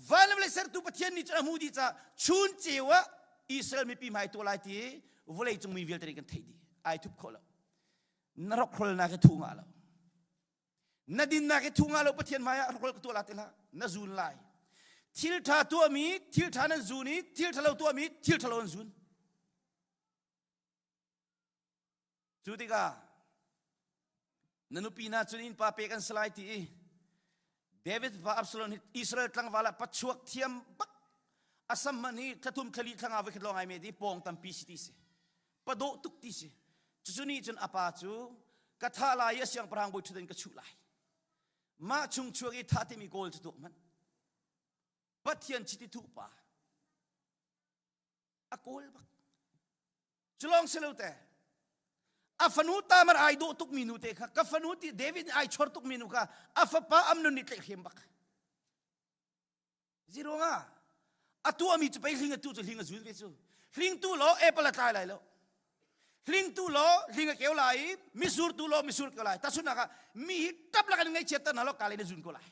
G: วันเวลาเสร็จตัวประเทศนี้จะมูดีจะชุนเจียวอิสราเอลมีปีใหม่ตัวไรทีวันเลยจงมีวิลเตอร์กันทีดีไอทุบคนละนรกคนนักทุ่งอะไรนดินนักทุ่งอะไรประเทศมายารกตัวละทีละนซูนไลทิลท่าตัวมีทิลท่านั้นซูนี่ทิลท่าเราตัวมีทิลท่าเราซูนจุดที่ก้านันุปีน่าจุนินป้าเปกันสไลด์ที่เดวิดว่าอับสลอนอิสราเอลตั้งวาละปัจจุบันเทียมบักอาสัมมันนี่ถ้าทุ่มคลีตั้งเอาไว้คิดลองไอ้เมดีปองตั้มปีสิติสิปะโดตุกติสิจุนี่จนอาปาจูกระทาลายเสียงพรางบุตรเดินกระชุลายมาชุงช่วยท่าที่มีโกลจุดมันปัจเทียนชิติทุปาอโกลบักจุลองเสลวแต่อาฟนูตามารไอโดตุกมินุเตค่ะกับฟนูที่เดวิดไอชอร์ตุกมินุค่ะอาฟป้าอัมนุนิตเลขิมบักซีโร่ง่ะอ atua mi chu pai hling atu chu hling azun ve chu hling tu lo apple tai lai lo hling tu lo hling keu lai misur tu lo misur keu lai ta suna ka mi tap la kan ngai cheta na lo kale na zun ko lai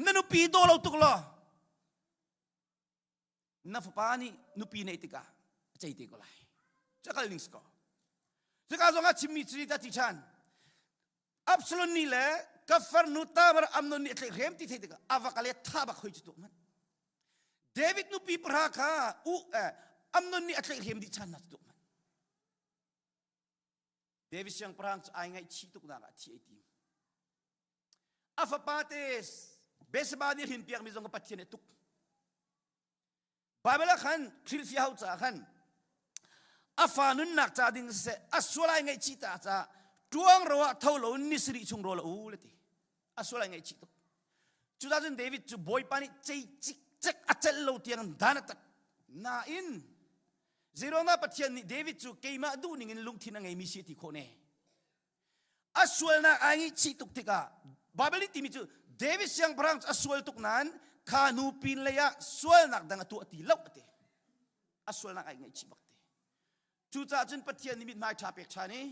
G: nanu pi do lo tuk lo na fa ni nu pi nei tika chai te ko lai cha kal ning sko cha ka zonga chimmi chri ta ti chan Absalom ni le kafar nu tabar amnon ni tle rem ti tika avakale thaba khoi chu man David nu pi pra kha amnon ni atle rem di chan na tu man David siang prang ai ngai chi tuk na ga ti ai ti afa pates besba ni hin piak mi zong patien tuk Babela khan khil fi hau cha khan afa nun nak cha ding se aswala ngai chi ta cha tuang ro thau lo ni sri chung ro lo u le ti aswala ngai chi tuk chu da jun David chu boy pani chei chik chek achel lo tiang dan tak na in zero nga patien ni David chu keima du ning in lung thin ngai mi si ti kho ne aswal na ai chi tuk tika Babeli ti mi chu David siang prang aswal tuk nan khanu pin le ya swal nak dang atu ati lau ate aswal nak ai ngai chi bakte chu cha jun patien ni mit mai tha pek cha ni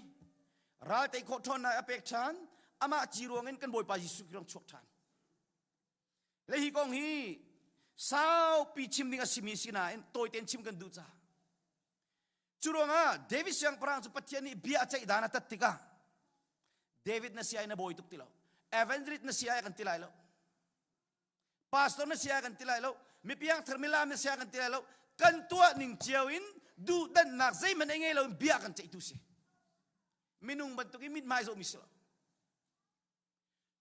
G: ra te kho thon na apek chan ama chi ruangin kan boy pa Jesu kirong chok than le hi kong hi sao pi chim ding asimi sina en toy ten chim kan du cha churonga David siang prang chu patien ni bia chai dana tatika David na siya na boy tuk tilaw evangelist na siya kan tilay lo pastor na siya kan tilay lo mi piang termilam na siya kan tilay lo kan tua ning chiawin du dan nak zai man engay lo bia kan chai tu si minung bantuk imit mai zo mislo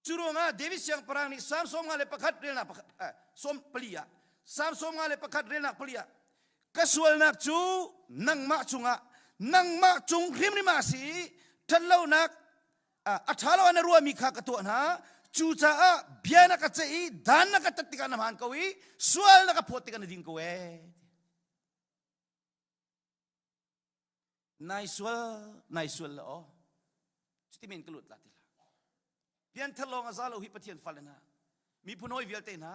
G: churonga David siang parang ni Samson ngale pakhat rena som pelia Samson ngale pakhat rena pelia kasual nak chu nang ma chunga nang ma chung hrim ni ma si thallo nak athalo na ruwa mi kha ka to na chu cha a biana ka chei dan na ka tatika na man kawi sual na ka photi ka na ding ko naiswal lo stimin kelut latila pian thalong azalo hi pathian falena mi punoi vialte na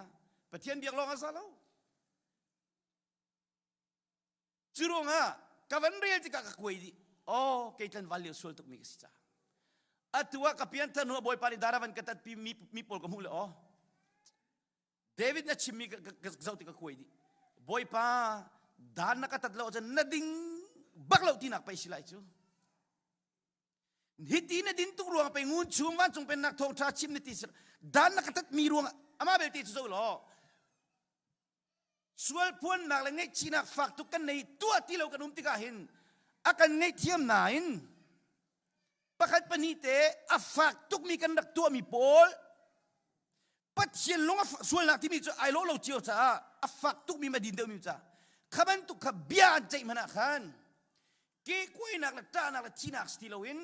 G: pathian biak long azalo churunga kavan real tika ka kuidi kaitan value sul tuk mi kisa atua kapian tanu boy pari daravan katat pi mi pol ko mule David na chimmi ka zauti ka kuidi boy pa dan na katatlo jan nading baklau tinak pa silai chu hiti na din tu ruang pa ngun chung wan chung pen nak thong cha chim ni ti dan na katat mi ruang ama bel ti chu lo sual pun nak le ngai chinak fak tu kan nei tua ti lo kan ti ka hin akan ngai thiam nain pakhat panite afak tuk mi kan dak tua mi pol pathian longa sual nak ti mi chu ai lo chiu cha afak tuk mi ma din de mi cha khaban tu khabian chai mana khan ke koi nak la ta nak la chinak stilowin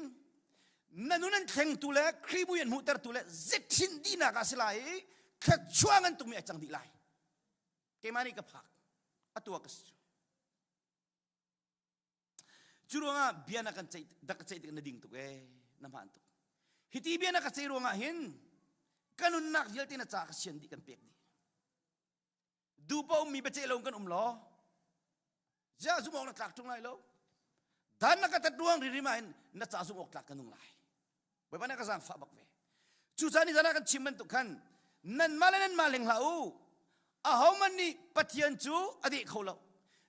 G: nanunan theng tu le kribuyan mutar tu le zetin dina ka silai khachuangan tu mi achang di lai ke mani ka phak atua kas churonga biana kan chai dak chai na ding tu naman tu hiti biana ka chai ronga hin kanun nak yelti na cha ka sian di kan pek di dupa mi bache long kan lo ja sumong na tlak tung lai lo dan nakatatuang ririmain na cha sumok tlak kanung lai boy pa na ka sang fa bak ve chu cha ni jana kan chimman tu khan nan maleng lau how many pathian chu adi kholo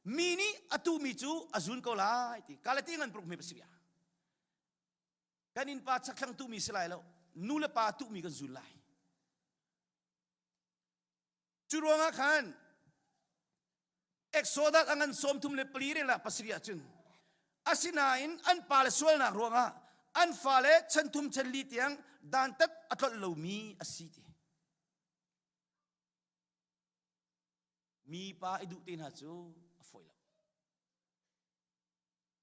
G: mini atu mi chu azun ko lai ti kalati ngan pruk mi pasia kanin pa chaklang tu mi silai lo nule pa tu mi kan zun lai churonga khan exodat angan som tum le plire la pasria chun asinain an pal sual na ruanga an fale chantum chanli tiang dan tat atlot lo mi asiti mi pa edu tin ha chu afoi la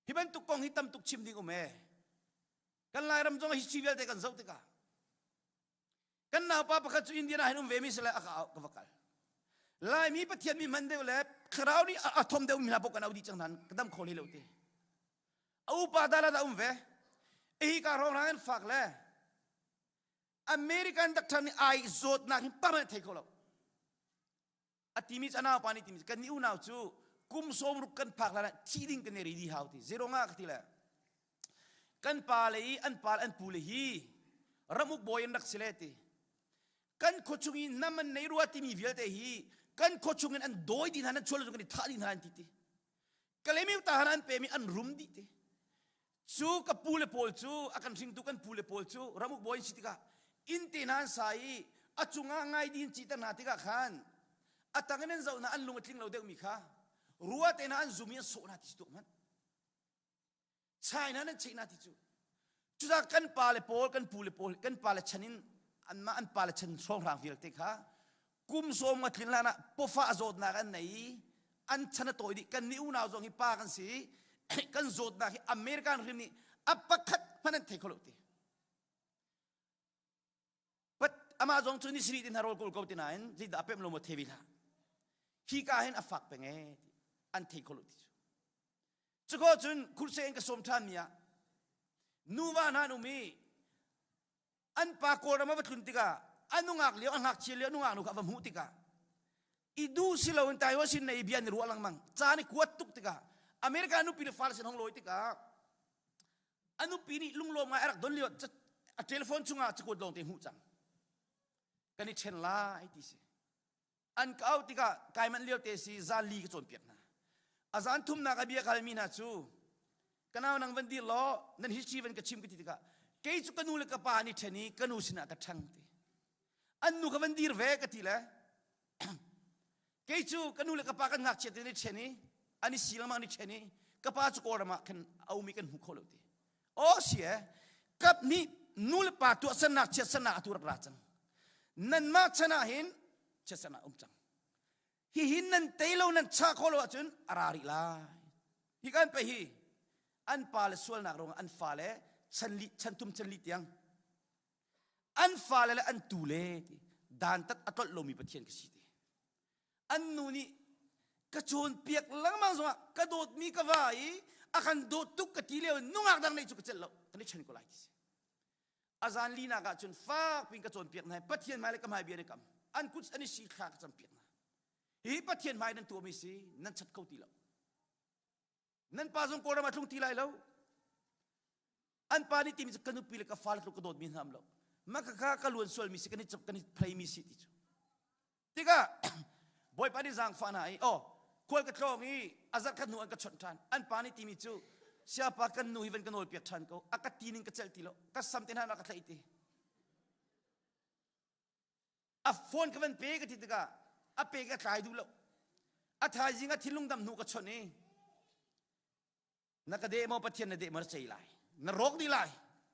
G: hiban tuk kong hitam tuk chim ding ume kan lai ram jong hi chivel te kan zau te ka kan na pa pakha chu india na hinum ve mi sela aka ka vakal lai mi pathian mi mande le khrau ni athom de mi na pok kan audi chang nan kadam kholi lo te au pa dala da ve ehi ka rong ran fak le American doctor ni ai zot na hin pa thai ko lo atimis anaw pani timis kan ni unaw chu kum som ruk kan phak la thiding kan ri di hau ti zero nga khti la kan pa le an pal an pu le hi ramuk boy nak sileti kan khochungi naman nei ruati mi vial te hi kan khochungin an doi din hanan cholo kan tha din hanan ti ti kalemi ta hanan pe mi an rum di ti chu ka pule pol chu akan sing tu kan pule pol chu ramuk boy sitika intinan sai achunga ngai din chi ta na ti ka khan atanganen zau na an lungatling lo de mi kha ruat ena an zumi so na ti tu man chai na nan chei na ti chu chu da kan pa le pol kan pule pol kan pa le chanin an ma an pa le chan song rang vil te kha kum so ma thlin la na pofa zot na kan nei an chana toy di kan ni una zong hi pa kan si kan zot na hi american rim ni apakhat panan thei kholo ti but amazon chu ni sri tin harol kol ko ti nain ji da pem lo mo thevi la hi ka hen afak pe nge an thei kholo ti chu ko chun kurse en ka som than mia nuwa na nu mi an pa ko ra ma tlun ti ka anungak leo angak chi leo nungak nu ka vam hu ti ka idu silo en tai wa sin nei bian ru alang mang cha ni kuat tuk ti ka america nu pil fal sin hong loi ti ka anu pini lung lo ma erak don leo a telephone chunga chko dong te hu chang kani chen la ai ti se an ka au ti ka kai man leo te si za li ka chon piak na azan thum na ka bia kal mi na chu kanaw nang van di lo nan hi chi van ka chim ka ti ka ke chu kanu le ka pa ni thani kanu sina ka thang ti an nu ka van dir ve ka ti la ke chu kanu le ka pa ka ngak che ti ni thani ani silama ni thani ka pa chu ko ra ma kan au mi kan hu kholo ti o sia kap ni nu le pa tu sana che sana tu ra chang nan ma chana hin che sana chang hi hin nan teilo nan cha kholo chun arari la hi kan pe hi an pa le sual nak rong an fa le chan tum chan li tiang an fa le an tu le dan tat atol lo mi pathian ka si ti an nu ni ka chon piak lang mang zo ka dot mi ka vai akan dot tuk ka ti le nungak dang nei chu ka chel lo kan chen ko lai ti azan li na ka chun fa pin ka chon piak nai pathian mai le ka mai bi ne kam an kuch ani si kha ka cham piak na hi pathian mai nan tu mi si nan chat ko ti lo nan pa zong ko ra ma tlung ti lai lo an pa ni tim kanu pile ka fal ko dot min ham lo maka ka kalun sol mi si kani chap kani play mi si ti chu tika boy pa ni zang fa na ai oh kol ka tlong i azat kan nu an ka chon tan an pa ni timi chu sia pa kan nu hiven kan ol piak than ko akat tinin ka chel ti lo ka sam tin han ka thlai ti a phone ka van pe ka ti tika a pe ka thlai du lo a thai jinga thilung dam nu ka chon ni na ka de mo pathian na de mar chei lai na rok di lai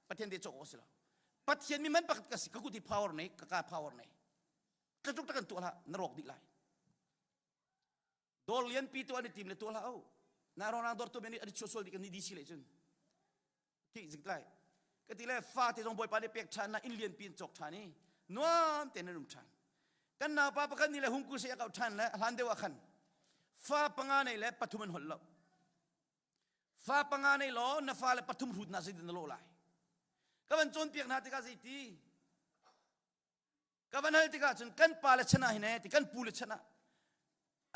G: pathian de chok osilo pathian mi man pakat kasi kakuti power nei ka power nei katuk takan tu la na rok di lai dol lian pi tu ani tim le tu la au na ro na dor tu beni adi chosol di kan ni di sile chun ti zik lai ka ti le fa te jong boy pa de pek than na in lian pin chok thani nuam te na rum than kan na pa pa kan ni le hung ku se ka than la han de wa khan fa panga nei le pathuman hol lo fa panga nei lo na fa le pathum rut na zid na lo lai ka ban chon piak na ti ka zai ti ka ban hal ti ka chun kan pa le chana hi ne ti kan pu le chana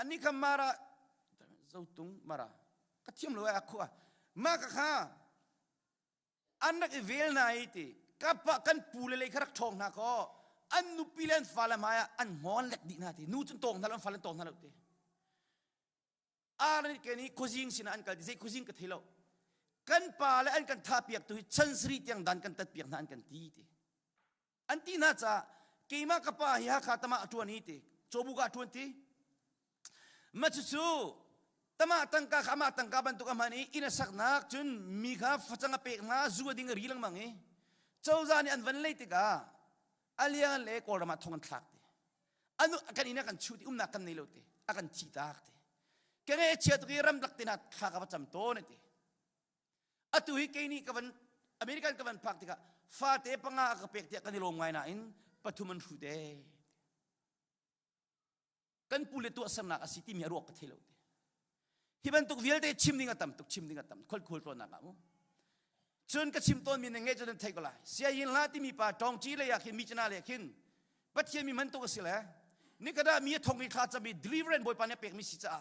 G: ani kam mara zau tung mara ka thiam lo a khwa ma ka kha anak evel na iti ka pa kan pu le kharak thong na ko an nu pilen fa la maya an mon lek di na ti nu chun tong na lan fa lan tong na lo ti ani ke ni khojing sin an kal di sei khojing ka thelo kan pa le an kan tha piak tu chan sri tiang dan kan tat piak na an kan ti ti an ti na cha keima ka pa hi ha kha tama atuan hi ti chobu ka atuan ti ma chu chu tama tangka khama tangka ban tu ka mani ina sak nak chun mi kha phachanga pek na zu ding ri lang mangi chauza ni an van le ti ka alian le ko rama thongan thak ti anu kan ina kan chu ti na kan nei lo ti akan chi tak ti kenge chet ri ram lak ti na kha ka cham to ne ti atu hi ke ni ka van american ka van phak ti ka fa te panga ka pek ti kan ni lo ngai na in pathuman thu de kan pule tu asam na asiti mi ro ka thelo te hiban tuk vial te chim ninga tam khol khol to na ka mu chun ka chim ton mi ne nge jon thai ko lai sia yin la ti mi pa tong chi le ya khin mi chana le khin pathian mi man to ka sila นี่ก็ได้มีทงมีข้าจะมี deliverance บอยปานเนี่ยเปียกมีสิจ้า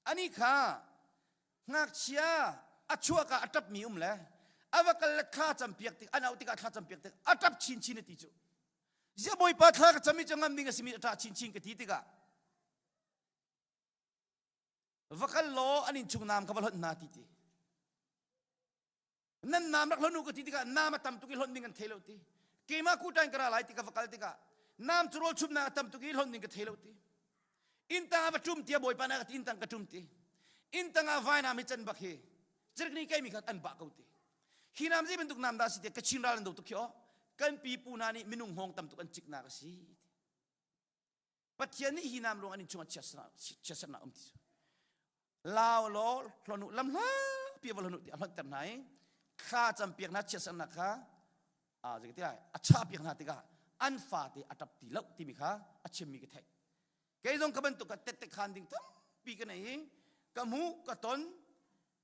G: อันนี้ข้างักเชียอัชัวกะอัตับมีเลยอาวกัลข้าจำเปียกติอันเอาติกาข้าจำเปียกติอัตับชินชินติจูเจ้าบอยปานข้าก็จะมีจังงั้นดิ่งสิมีอัตับชินชินกติติกะวักล้ออันนี้จุงน้ำกับล้อนาติตินั่นน้ำรักล้อนูกติติกะน้ำมาทำตุกิล้อดิ่งกันเทโลติเกี่ยมาคูตันกระไรติกะวักลติกะน้ำจุลชุบน้ำทำตุกิล้อดิ่งกันเทโลติอินตังอาจุมตีบอยปานกติอินตังกระจุมตีอินตังอาไฟน้ำมิจันบักเฮจริงนี่ใครมีขัดอันบักเอาติฮินามจีเป็นตุกน้ำดาสิเดียกชินราลันดูตุกเขียวกันปีปูนานี่มินุงหงทำตุกันจิกนากสิปัจจัยนี้ฮินามลงอันนี้จุงเชสนาติลาวล้อหลนุลำลาเปียบหลนุที่อันนั้นแต่ไหนข้าจำเปียกนัดเชสนาข้าจะกี่ที่ไหนอัชาเปียกนัดที่ข้าอันฟาติอัตับตีเล่าที่มีข้าอัชมีกี่ไทยแกยังกำลังตุกเตะขันดิ่งทั้งปีกันไหนกะมูกะตน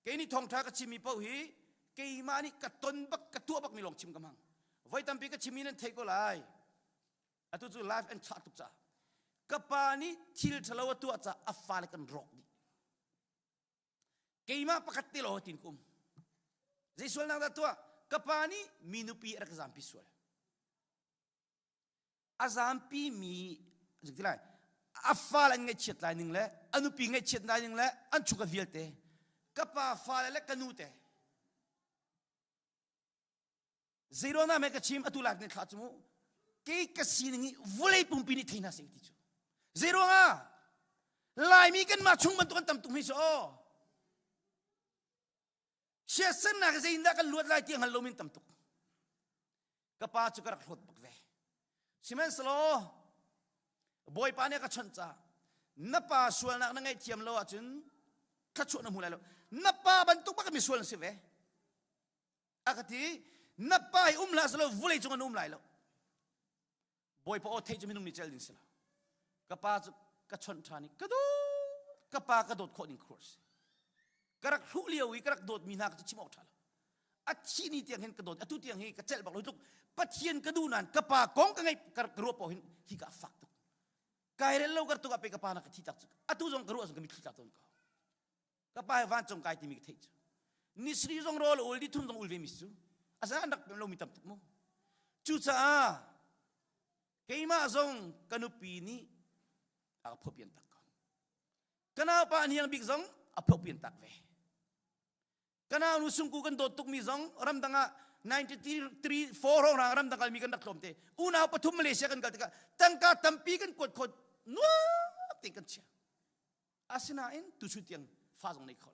G: แกนี่ทองท้ากะชิมีเป้าหีแกมานี่กะตนบักกะตัวบักมีหลงชิมกำมังไว้ตั้มปีกะชิมีนั่นเทก็ไล่อัตุจูไลฟ์แอนด์ชาตุกจ้ากะปานี่ทิลทะเลวตัวจ้าอัฟฟาเลกันรอกดิKema pakat tilo tin kum. Zisual nang datua kapani minupi era kazampi sual. Azampi mi ziktilai. Afal ang ngechet la ning le, anupi ngechet na ning le, anchuka vilte. Kapa afal le kanute. Zero na me kachim atulak ni khatmu. Kay kasiningi vulay pumpini tina sing ticho. Zero nga. Lai mi kan machung bantukan tamtung hiso.เชื่อเส้นนักจะอินดักลวดลายที่หันลมินตั้มตุกกป้าจุกรักหดบักเวสิมันสโลบอยปาเนี่ยก็ชนจ้านับป้าส่วนนักนั่งไอเทียมโลอาจุนขัดชวนน้ำหูเลยนับป้าบรรทุกบักมีส่วนสิเวอากาศนับป้าลาสโลวุ่นเลยจงกันไหลแล้วบอยปาโอเทจมินุมนิเจลดินสิละกป้าจุกชนทานี่กระโดดกป้ากระโดดโคดินครอสกระครุเลียวอีกระโดดมีนักจะชิมออกทันอัดชีนี่เตียงเห็นกระโดดอัดตุเตียงเห็นกระเจลบอกเลยทุกปัจเจียนกระดูนันกระปากองกันไงกระรัวปอเห็นที่กระฟักตุกกายเรลโลกระตุกอเปกระปานักที่ตักตุกอัดตุจงกระรัวจงกระมิที่ตักตุกกระปายวันจงกายที่มีกระเทจนิสรีจงโรลอุลดิทุนจงอุลเวมิสุอาศัยอันดักเป็นโลมิตัมตุกมั้งจุจ้าเกี่ยมาจงกันุปีนี้อาพบเปียนตักกันเอาปานี่ยังบิ๊กจงอาพบเปียนตักเวkarena nusung kukan dotuk mizong ram tanga 93 4 orang ram tanga mi kan dak lomte una pathum Malaysia kan kaltika tangka tampi kan kot kot nuap tikan cia asinain tusu tiang fazong nei khol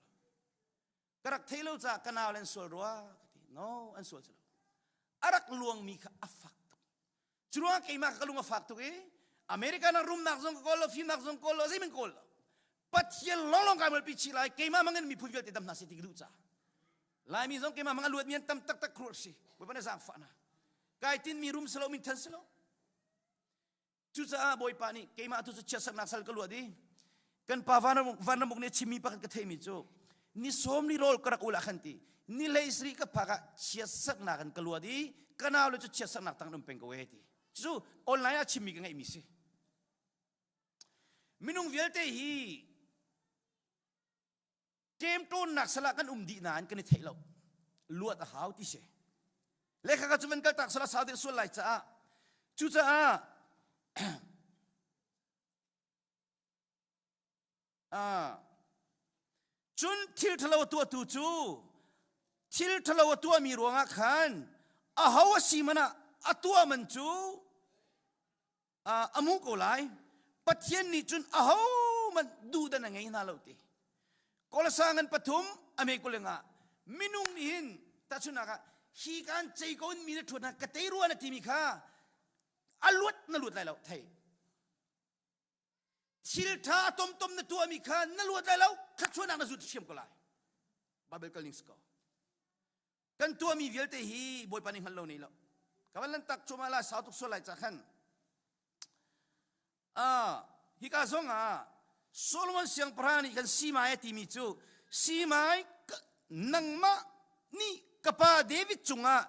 G: karak thelo cha kana len sol roa no an sol cha arak luang mi kha afak chruang ke ma kalung afak tu ke Amerika na room nak zong kol fi nak zong kol zimin kol pathiel lolong kamel pichi lai ke ma mangen mi phujel te dam na se tiglu cha lai mi zong ke ma mga luat mian tam tak tak kursi boy pana sang fana kai tin mi room selo min tan selo chu sa boy pani ke ma tu chu chasa nak sal kaluat di kan pa vana muk ne chimi pa kan ka themi chu ni som ni rol karak ula khanti ni lei sri ka pa ka chiasak na kan kaluat di kana lo chu chiasak nak tang dum peng ko heti chu online a chimi ka ngai mi se minung velte hiเกมต้นนักสละกันดีนานกันในเทลลวดหาวที่เสเลขาก็จะเป็นการตักสละสาวเด็กส่วนไหลจ้าจูจ้าจุนทิลทะเลวตัวตูจูทิลทะเลวตัวมีรวงอาคารหาวสีมันตัวมันจูมุกโอไลปัจเจียนนี่จุนหาวมันดูดันยังไงน่าเล่าตีKolasangan patum ame kulenga minung nihin tachunaka hikan cheikon mina thuna kateiru ana timika alut na lut lai lo thai chiltha tom tom na tu amika na lut lai lo khachuna na zut siam kolai babel kalings ko kan tu ami velte hi boy paning hallo nei lo kawalan tak chumala sautuk solai chakhan hika zonga Solomon siang perani kan simai timi chu simai nangma ni kapa David chunga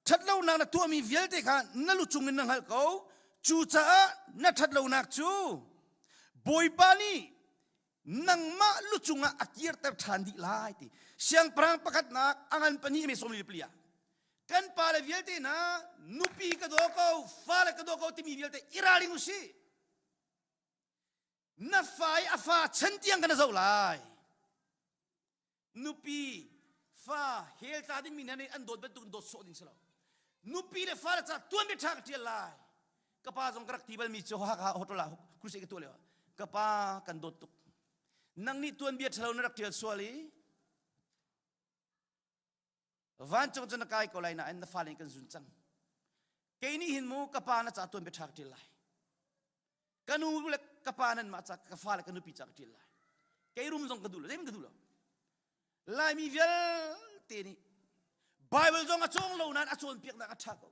G: thatlo na tu mi velte kha nalu chungin nang hal ko chu cha na that lo nak chu boy pa ni nang ma lu chunga akir tar thandi lai ti siang prang pakat nak angan pani me somli plia kan pala vielte na nupi ka do ko fala ka do ko ti mi vielte iraling usi na fai afa chantiang kana zo lai nupi fa hel ta ding minane an dot bet dot so ding selo nupi le fa cha tuan be thak ti lai kapa jong krak tibal mi cho ha ha hotola krusi ke to le kapa kan dot tuk nang ni tuan biat thalo na rak tial suali van chong chong kai ko lai na an fa len kan zun chang ke ni hin mu kapa na cha tuan be thak ti lai kanu le kapa nan ma cha ka fa le kanu pi cha ti lai ke rum jong ka dul dem ka dul lai mi vel te ni bible jong a chong lo nan a chon piak na ka thak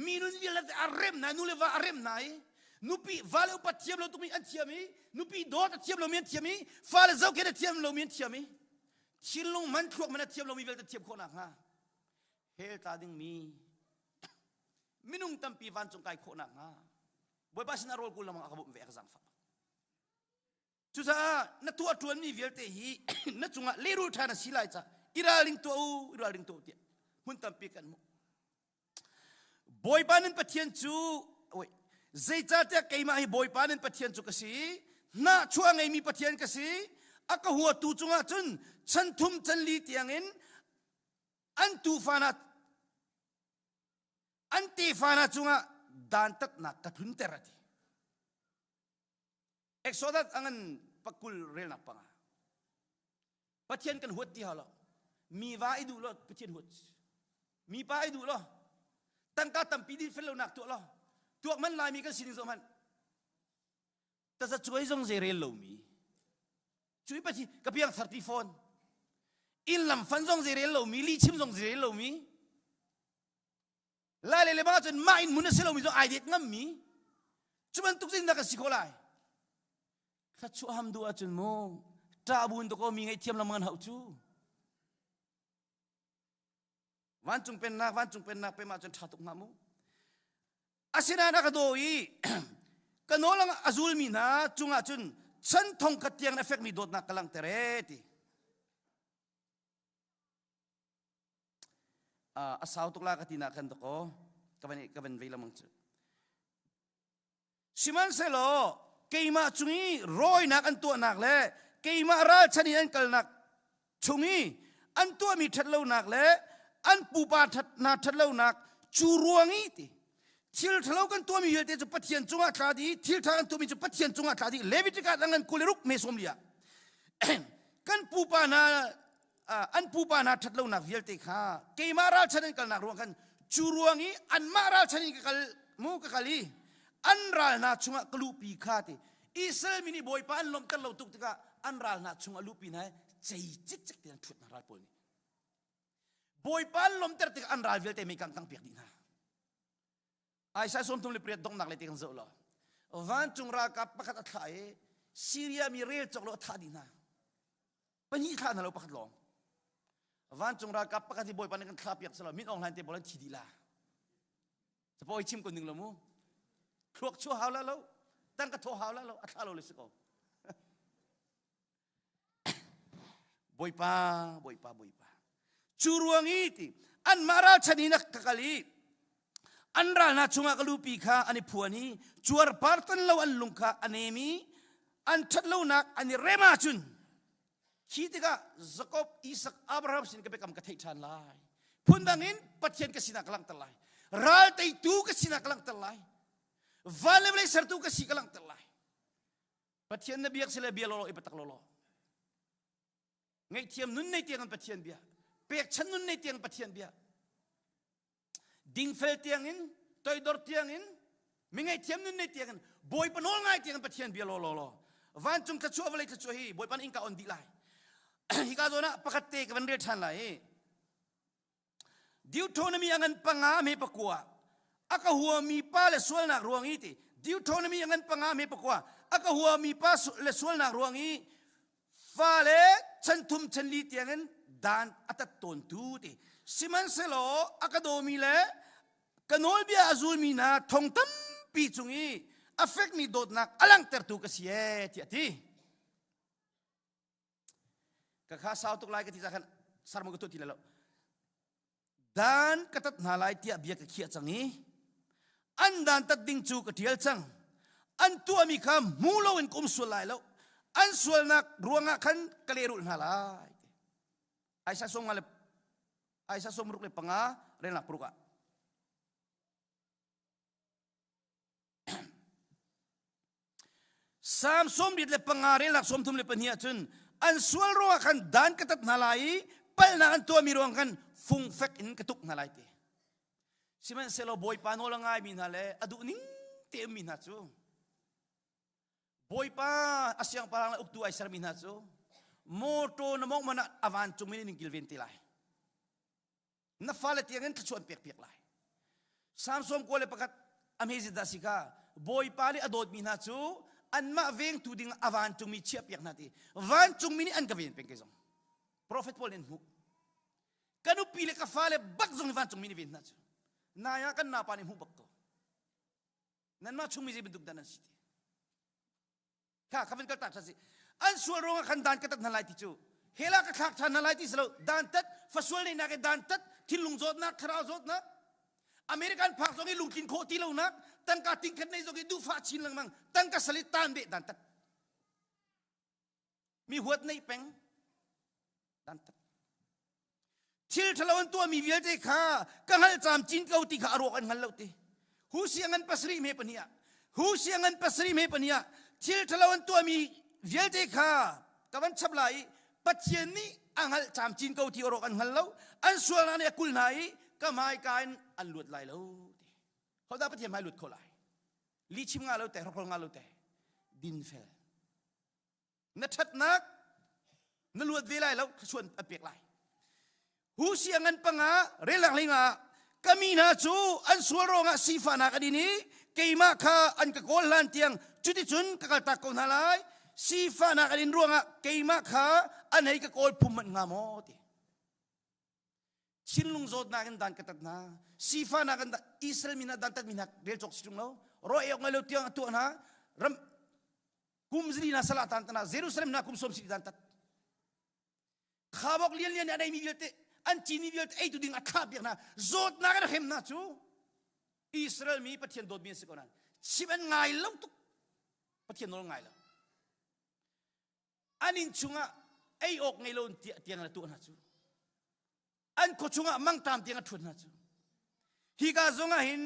G: minun vel arem na nu le va arem nai nupi vale upa tiam lo tumi an tiami nupi dot tiam lo mien tiami fale zau ke tiam lo mien tiami chilung man thlok man tiam lo mi vel tiam khona nga hel ta ding mi minung tampi van chung kai khona nga boy basin a rol kul lamang akabum ve exam fa chusa na tu atuan ni vel te hi na chunga lerul thana silai cha iraling to ti hun tampi kan mo boy banin pathian chu oi zai cha te keima hi boy panen pathian chu kasi na chuang ei mi pathian kasi aka huwa tu chunga chun chan thum chan li tiangin an tu fana an te fana chunga dan tak na kathun terati exodus angan pakul rel na panga pathian kan huat ti hala mi va idu lo pathian huat mi pa idu lo tangka tampi din fellow nak tu lo tuak man lai mi kan sining zoman ta sa chuai zong zerel lo mi chui pa chi kapiang 30 phone in lam fan zong zerel lo mi li chim zong zerel lo mi lai le ba chen ma in mun se lo mi zong ai det ngam mi chuman tuk jin na ka sikolai sa chu ham du a chen mo ta bun to ko mi ngai thiam lam ngan hau chu wan chung pen nak pe ma chen thatuk ngamu asina na kadoi kanolang azul mi na chunga chun chan thong katiang na effect mi dot na kalang tereti asaw tukla katina kan to ko kaban vela mang chu siman selo keima chungi roi nak an tu nak le keima ral chani an kal nak chungi an tu mi thatlo nak le an pupa that na thatlo nak churuangi ti thil thalo kan to mi yelte chu pathian chunga thadi thil than to mi chu pathian chunga thadi levitika dangan kuleruk me somlia kan pupa na an pupa na thatlo na yelte kha keimaral chanin kal na ruang kan churuangi an maral chanin kal mu ka kali an ral na chunga kalupi kha ti isel mini boy pa an lom kan lo tuk tika an ral na chunga lupi na chei chik chik ten thut na ral pol ni boy pa lom ter tika an ral yelte me kang kang piak di na ai sa som tum le priat dong nak le tikang zo lo van chung ra ka pakat athai Syria mi rel chok lo thadina pani kha na lo pakat long van chung ra ka pakat boy pan kan khapiak sala min ong han te bolan thidila sa boy chim ko ning lo mu khlok chu haw la lo tang ka tho haw la lo atha lo le siko boy pa churuangi ti an mara chanina kakali anra na chunga kalupi kha ani phuani chuar partan lo an lungkha anemi an thatlo nak ani rema chun khitika Jacob Isaac Abraham sin ka bekam ka thei than lai phundangin pathian ka sina kalang talai ral tai tu ka sina kalang talai valevle sertu ka si kalang talai pathian na biak sila bialo ipatak lolo ngai thiam nun nei tiang pathian bia pek chan nun nei tiang pathian bia dingfel tiangin toidor tiangin mingai thiam nun nei tiangin boy panol ngai tiang pathian bia lo van chung ka chu avale ka chu hi boy pan inka on dilai hi ka zona pakate ka van re than lai Deuteronomy angan panga me pakua aka huwa mi pa le sual nak ruang iti Deuteronomy angan panga me pakua aka huwa mi pa le sual nak ruang i fale chantum chanli tiangin dan atat ton tu ti siman selo akadomi le kanol bia azul mina thong tam pi chungi affect mi dot nak alang tertu ka sie ti ati ka kha sau tuk lai ka ti kan sarmo ka tu ti lalo dan katat nalai ti abia ka khia changi an dan tat ding chu ka thial chang an tu ami kha mulo in kum sul lai lo an sul nak ruanga khan kalerul nalai aisa som ngale aisa som ruk le panga ren lak pruka sam som dit le pangare lak som tum le pania chun an sual ro kan dan katat nalai pal na an to mi ro kan fung fek in katuk nalai te simen selo boy pano la ngai min hale adu ning te min ha chu boy pa asyang parang la uktu ai sar min ha chu moto na mong mana avan chung min ning gilventi lai na fale tiangen chuan pek pek lai sam som ko le pakat amezi dasika boy pa li adot min ha chu an ma veng tu ding avan chung mi chiap yak nati van chung mi an gavin pen kezong prophet Paul en hu kanu pile ka fale bak zong van chung mi ni vin na chu naya kan na pa ni hu bak ko nan ma chung mi je biduk danan siti ka khaven ka ta sa si an sual ronga kan dan ka tat na lai ti chu hela ka khak than na lai ti slo dan tat fasual ni na ke dan tat thilung zot na khara zot na American phak zongi lungkin kho ti lo na tan ka ting khat nei zogi du fa chin lang mang tan ka salit tan be dan tat mi huat nei peng dan tat thil thalawan tu mi vial te kha ka hal cham chin kau ti kha ro kan hal lo te hu siangan pasri me pania hu siangan pasri me pania thil thalawan tu mi vial te kha kawan chap lai pathian ni angal cham chin kau ti ro kan hal lo an sual na ne kul nai ka mai kan an lut lai loเขาได้ปะเทียมให้หลุดเขาไหลลีชิมงาเราแต่เราคนงาเราแต่ดินเฟลนัดนักนลวดเวลาแล้วชวนเปียกไหลหูเสียงเงินปังอาเรื่องหลังลิงอาก็มีนาจูอันสวรรค์สีฟ้านักดีนี้เกี่ยมาค่ะอันกะโกลันเตียงจุดที่จุนกะกะตากงหาไลสีฟ้านักดินรวงอ่ะเกี่ยมาค่ะอันไหนกะโกลพุ่มมันงามอดีชินลุงโจดนักดันกะตัดนาสีฟ้านักดันอิสราเอลมินาดันตัดมินักเรียลจอกสิจุงเรารอยออกมาเลวเตียงตัวนะรำกุมซีนาสลัดตันตนาเยรูซาเล็มนักกุมสมสิดันตัดข้าบอกเลี้ยงอะไรมีเยอะเตอันจีนมีเยอะไอ้ตัวดิ่งอัดขาบอย่างน่ะโจดนักเข้มนะจูอิสราเอลมีประเทศโดดมีสิ่งนั้นชีวิตง่ายแล้วตุกประเทศโน้นง่ายแล้วอันนี้จุงอ่ะไอ้ออกไงเราเตียงอะไรตัวนะจูอันก็จุงอ่ะมั่งตามเตียงทุนนะจูฮิกาจงอ่ะเห็น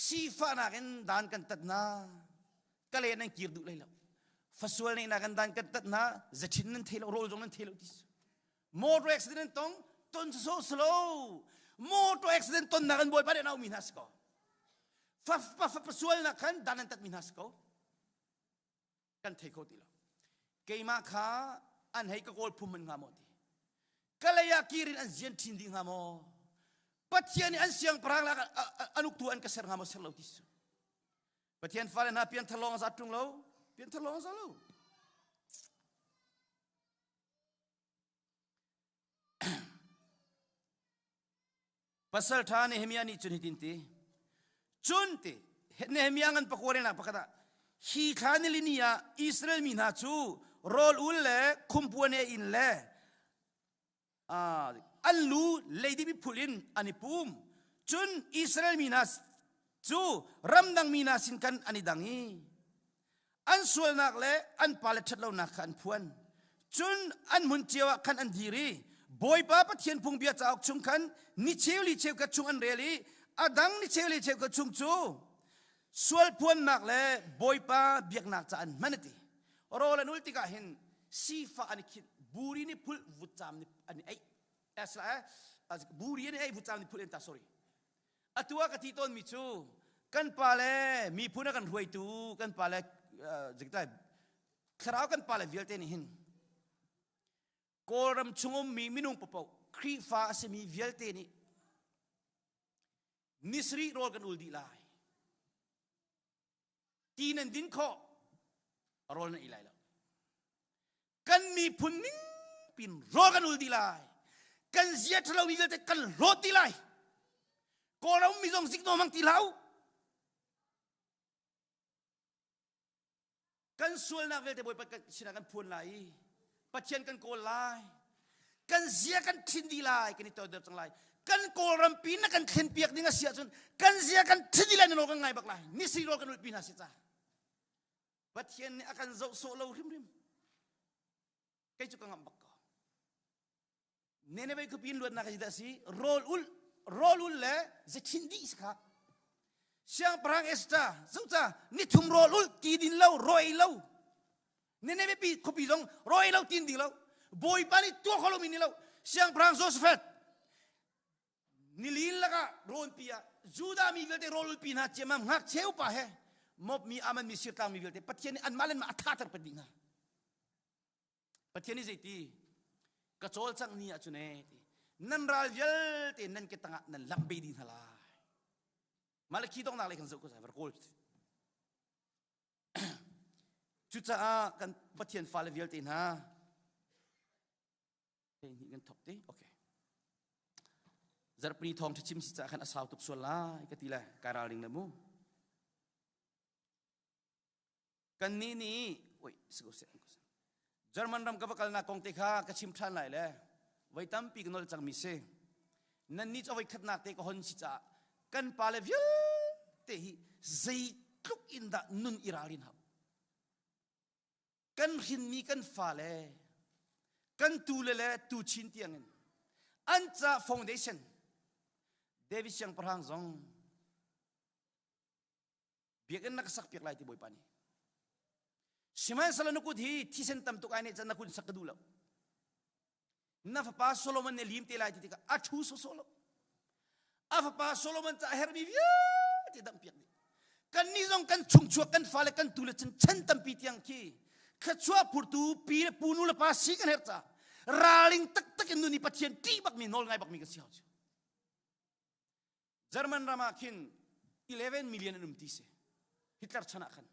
G: สีฟ้านักเห็นด่านกันตัดนะก็เลยนั่งกีร์ดูเลยแล้วฟัสวลนี่นักด่านกันตัดนะจะชินนั่นเทลโรลจงนั่นเทลดิสมอเตอร์อุบิเหตุต้องต้นโซ่สโลว์มอเตอร์อุบิเหตุต้นนักบอยไปเดินเอามินัสก็ฟัสวลนักด่านนั้นตัดมินัสก็กันเทโคติแล้วเกี่ยมาข้าอันให้กโกลพุ่มมันงามอดีก็เลยอยากกีรินอันเจียนทินดิ่งงามอปัจเจียนอันเสียงพรางละอันอุกตัวอันกระเสรงามอเสลาติสปัจเจียนฟ้าเลยนะเปลี่ยนทะลองสัตว์ตรงเราเปลี่ยนทะลองสัตว์เราpasal tha Nehemia ni chun hitinti chunti Nehemia ngan pakore na pakata hi khani linia Israel mina chu rol ul le khumpuane in le allu lady bi phulin anipum chun Israel mina chu ramdang mina sin kan anidangi an sul nak le an palet thatlo nak kan phuan chun an mun chewa kan an diri boy pa pathian phung bia chauk chung kan ni chewli chew ka chung an reli adang ni chewli chew ka chung chu sual phuan nak le boy pa biak nak cha an manati rolan ulti ka hin sifa an khit buri ni phul vucham ni an ai asla buri ni ai vucham ni phul enta sorry atua ka ti ton mi chu kan pale mi phuna kan ruai tu kan pale jikta kharau kan pale vialte ni hin koram chungom mi minung popau kri fa se mi vialte ni nisri rol kan uldi lai tinan din ko rol na ilai la kan mi puning pin rol kan uldi lai kan zia thlau vialte kan roti lai koram mi jong sikno mang tilau กันส่วนนักเวลแต่บอยกันชนะกันพูนไหลปัจเจียนกันโกลไลกันเสียกันทินดีไลกันนี่ตัวเดิมจังไลกันโกลรำปีนักกันเข็นเปียกนี่ก็เสียจนกันเสียกันทินดีไลนี่โลกันไงบักไลนี่สิโลกันอุดปีน่าเสียจ้าปัจเจียนนี่อาการโซโซโลริมใครจุกันงบักก็เนเนไปคือปีนล้วนนักจิตสิโรลอุลเล่จะทินดีสิค่ะเสียงพระเอสตาสุจ้านี่ทุ่มโรลอุลตีดินเล่ารอยเล่าเนเนไปปีขบีจงรอยเล่าตีนดีเล่าบอยปานี่ตัวเขาลมินี่เล่าเสียงพระโซสเฟตนี่ลินละก็โรนปีอะจูดามีเวลเตโรลอุลปีน่าเจมันหักเชวป่ะเหมอบมีอามันมีสิทธิ์ตามมีเวลเตปัจเจนี่อันมาเล่นมาอัฐาตรปดิงาปัจเจนี่ใจตีกระโจลจังนี่อะจุเนตีนั่นราลเวลเตนั่นเกตังนั่นลังเบดินทลายมาเลยคิดต้องนักเลยกันสุขสันต์วรโกลจุดจ้ากันปัจเจนฟาเลเวลเตนะเฮ้ยนี่กันท็อปตีโอเคจารย์ปนีทองที่ชิมสิจ้ากันอาสาวตุบส่วนละอีกทีละการาลิงละมูกันนี่โอ้ยสกุลเสียงจารย์มันรำกับกันนักกองเตะกระชิมทันไหลเลยไว้ตั้มปีกนอลจังมิเซนั่นนี่จะไว้ขัดนักเตะก็ฮอนสิจ้ากันปาเลวิลเตะใจทุกอินดานุนอิราลินฮับกันหินมีกันฟาเลกันตูเลตูชินเตียงอันจะฟาวเดชั่นเดวิสยังพระหังซงเบียกันนักสักเปียกลายที่บอยปานีชิมันสลันุกุดที่เซนตัมตุกไอเนจันนักคุณสักดูแล้วนับป้าโซโลมันเนลิมเตลายที่ติกาอัชูโซโลอาฟป้าโซโลมันจะเฮร์มีวิวที่ดังเปียกนี่กันนี่จงกันชุงชัวกันฟาเลกันตูเลชันตัมปีที่ยังคีขชัวพูดตูปีเลปูนูเลป้าสิกันเฮร์จ้าราลิงตักกันดูนี่ปัจเจียนที่บักมีนอลไงบักมีกันเสียวเยอรมันรามาคิน11 มิลลิอนุมตีเสฮิตเลอร์ชนะกัน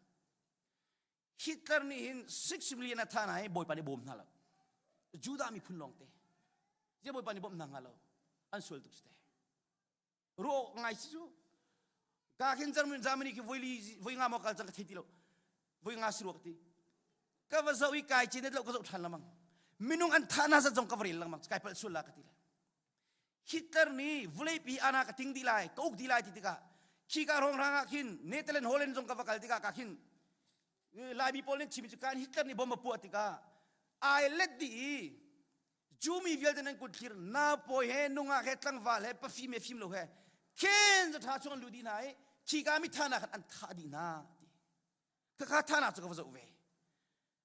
G: ฮิตเลอร์นี่หิน6 มิลลิอนุท่าไหนบอยปานิบอมนั่นแหละจูดามีพุ่นลองเตะเจ้าบอยปานิบอมนั่งฮัลโหลอันสวยตุกสเตรู้ไงสิจูกาคินเยอรมันนี่คือวัยงามอกัลจังกะทิติโลวัยงาสิรุกติก็ว่าจะวิกายจีนเด็ดเราก็จะทันละมั้งมินุงอันท่าน่าจะจงกวาริลละมั้งสกายเปิดสุลละกะติละฮิตเลอร์นี่วุ้ยปีอาณากติงดีไลก็อุกดีไลติติกาขี้การองรางคินเนเธอร์แลนด์ฮอลแลนด์จงกวากัลติกากาคินลายมีโปลนชิมิจุการฮิตเลอร์นี่บอมบ์ปัวติกาไอเล็ดดีจูมีเวลเดนันกุดคิรนาโปเฮนุงอาเฮตังวาเลปฟิเมฟิมโลเฮเคนจะท้าชวนลูดีนายขี้การมิท่านักอันท่าดีนาก็ข้าท่านักจะกวาจะอุเว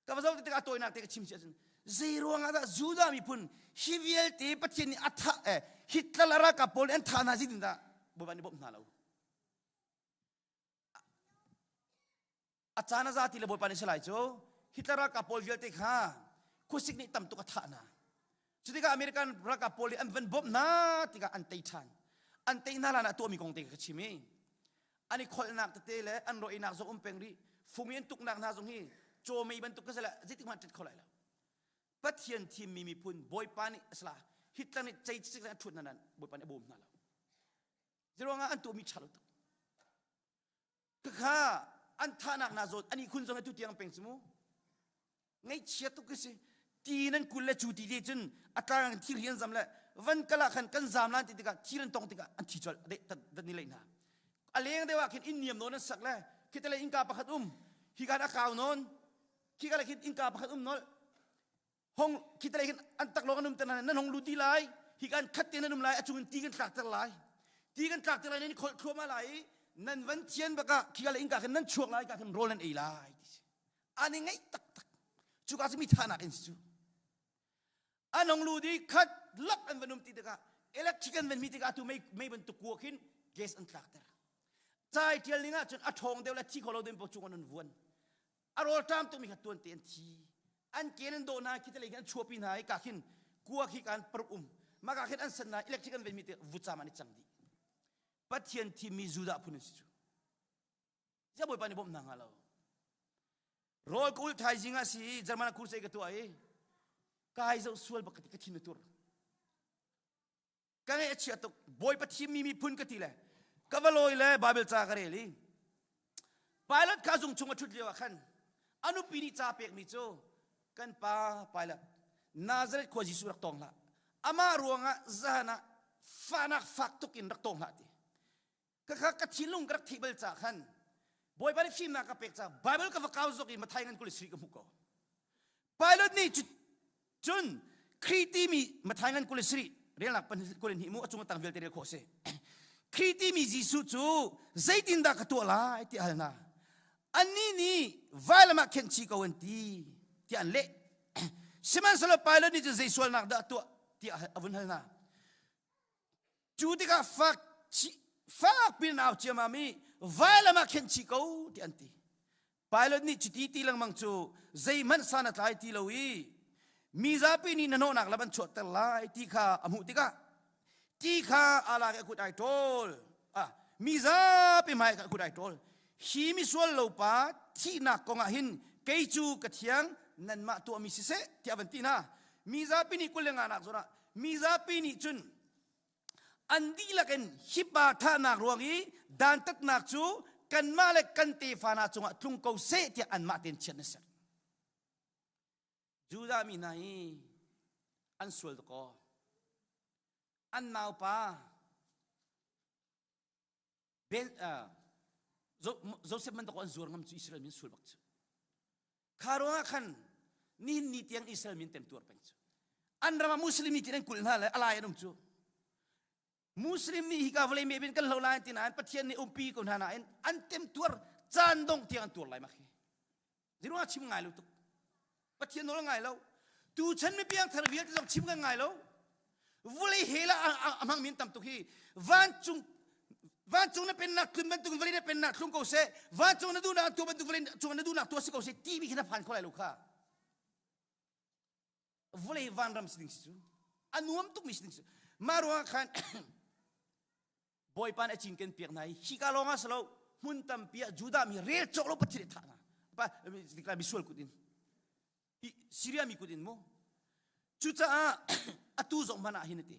G: ก็ว่าจะติกาตัวนักติกาชิมเสียจนzero ngada juda mi pun hiviel te patchen atha hitler ara ka pol en thana ji dinda bobani bom nalau achana zati le bopani salai cho hitler ka pol viel te kha khusik ni tam tu ka thana chudika american ra ka pol en ven bom na tika antei than antei na la na to mi kong te ka chimi ani khol nak te le an ro inak zo pengri fumien tuk nak na zong hi cho mei ban tuk ka sala jitik ma tit kholai laปัจเจียนทีมมีพุ่นบอยปานิสลาฮิตเลอร์นี่ใจสิ่งนั้นชุดนั้นบอยปานิบูมนั่นแหละจะรู้ว่าอันตัวมีฉลาดก็ข้าอันท่านักนาโจอันนี้คุณจะให้ทุกอย่างเป็นสมุไงเชียตุกสิทีนั้นคุณเล่จูตีเดจนอัตราที่เรียนจำเลยวันกะละขันกันจำล้านติดกันที่เรียนตรงติดกันอันที่จอดเด็ดนี่เลยนะอะไรอย่างเดียวว่าคิดอินเนียมโน่นสักเลยคิดอะไรอินกาปะขัดฮิการอาคาวโน่นคิดอะไรคิดอินกาปะขัดโน่นห้องคิดอะไรกันอันตักลงอันนุ่มแต่นั้นห้องรูดีไลฮิการคัดเตียนนุ่มไลอาจุนตีกันตากตะไลตีกันตากตะไลนี่คนทั่วมาไลนั่นวันเทียนบักะคิดอะไรอินกากันนั่นช่วงไลกันโรลันเอไลอันนี้ไงตักจุกอาจจะมีฐานะอินสิอันห้องรูดีคัดลักอันวันนุ่มตีตะกะอิเล็กทริกันวันมีตะกะตัวไม่บรรทุกวัวขึ้นแก๊สอันตากตะใจเทียนลิงะจนอัดทองเดียวละที่เขาเราเดินไปจุกันนั่นวนอารมณ์ตามตัวมีขัดตัวเตียนทีอันเกณฑ์โดนนะคิดอะไรกันชัวปีนายกาขินกัวขี้การปรุมมากาขินอันสนาอิเล็กทริกันเป็นมิเตวุฒิมานิจังดีปัจเจียนที่มีจุดาพูนิสิจะบ่อยปานนี้บ่มนังฮะเราโรยกุลไทยจิงอาศัยเยอรมันคุยใส่กันตัวไอ้กายจะส่วนบักติกทินตัวกันไอ้เชียตุบ่อยปัจเจียนมีพุ่นกันทีเลยก็ว่าลอยเลยบาเบลจากอะไรลิไปรถข้าส่งชงมาชุดเดียวกัน anu pini cha pek mi chu kan pa paila Nazareth ko Jisu rak tong la ama ruanga zana fanak faktukin rak tong la ti ka thilung rak thibel cha khan boy bari phim na ka pek cha Bible ka vakau zoki mathai ngan kul sri ka muko pilot ni chun kriti mi mathai ngan kul sri rel nak pan kul ni mu achung tang vel te ko se kriti mi Jisu chu zaitin da ka to la ti alna ani ni valama khenchi ko anti ti an le siman sala pilot ni zai sual nak da to ti avun halna judika fak pinaw chiamami valama khenchi ko ti anti pilot ni chiti ti lang mang chu zai man sana tlai ti lowi mizapi ni nano nak laban chot lai ti kha amu ti kha ala ka kut ai tol mizapi mai ka kut ai tol hi mi sual lo pa thi na konga hin kei chu ka thiang nan ma to mi se ti avanti na mizapi ni kulenga nak zora mizapi ni chun andi laken hipa tha nak ruangi dan tat nak chu kan male kan te fana chunga tlung ko se ti an ma ten chen se juda mi nai an sual ko an nau pa ben Joseph man ko an zur ngam chu Israel min sul bak chu kharonga khan ni tiang Israel min tem tur pen chu an rama muslim ni tin kul na ala yanum chu Muslim ni hika vlei me bin kan lo lai tin an pathian ni umpi ko na an tem tur chan dong tiang tur lai ma khi dirwa chim ngai lu tu pathian no ngai lo tu chen me piang thar vial ti chim ngai lo vlei hela amang min tam tu hi van chung na pen na kun ban tu vlei na pen na tlung ko se van chung na du na tu ban tu vlei chung na du na tu se ko se ti mi khina phan ko lai lu kha vlei van ram sing su anuam tu mi sing su marwa khan boy pan achin ken piak nai hikalonga salo mun tam pia juda mi rel choklo pathire thana pa dikla bisual kudin Syria mi kudin mo chucha atu zong mana hinati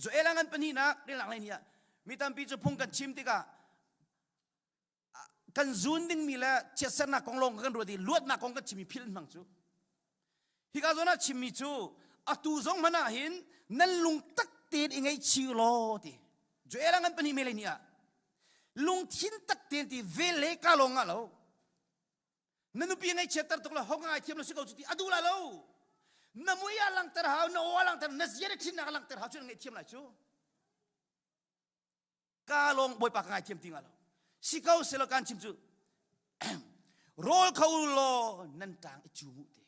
G: zo elangan panina relang lain ya mi tam pi chu phung kan chim tika kan zun ding mi la chesana konglong kan rodi luat na kong kan chimi phil mang chu hikazona chimi chu atu zong mana hin nan lung tak tin ingai chilo ti jo elangan pani melenia lung thin tak tin ti vele ka longa lo nanu pi ngai chetar tokla honga ai thiam lo sikau chuti adula lo namuya lang tar hau no walang tar nasjere thin na lang tar hau chu ngai thiam la chu ka long boy pa ngai thiam tinga lo sikau selo kan chim chu rol khau lo nan tang chu mu te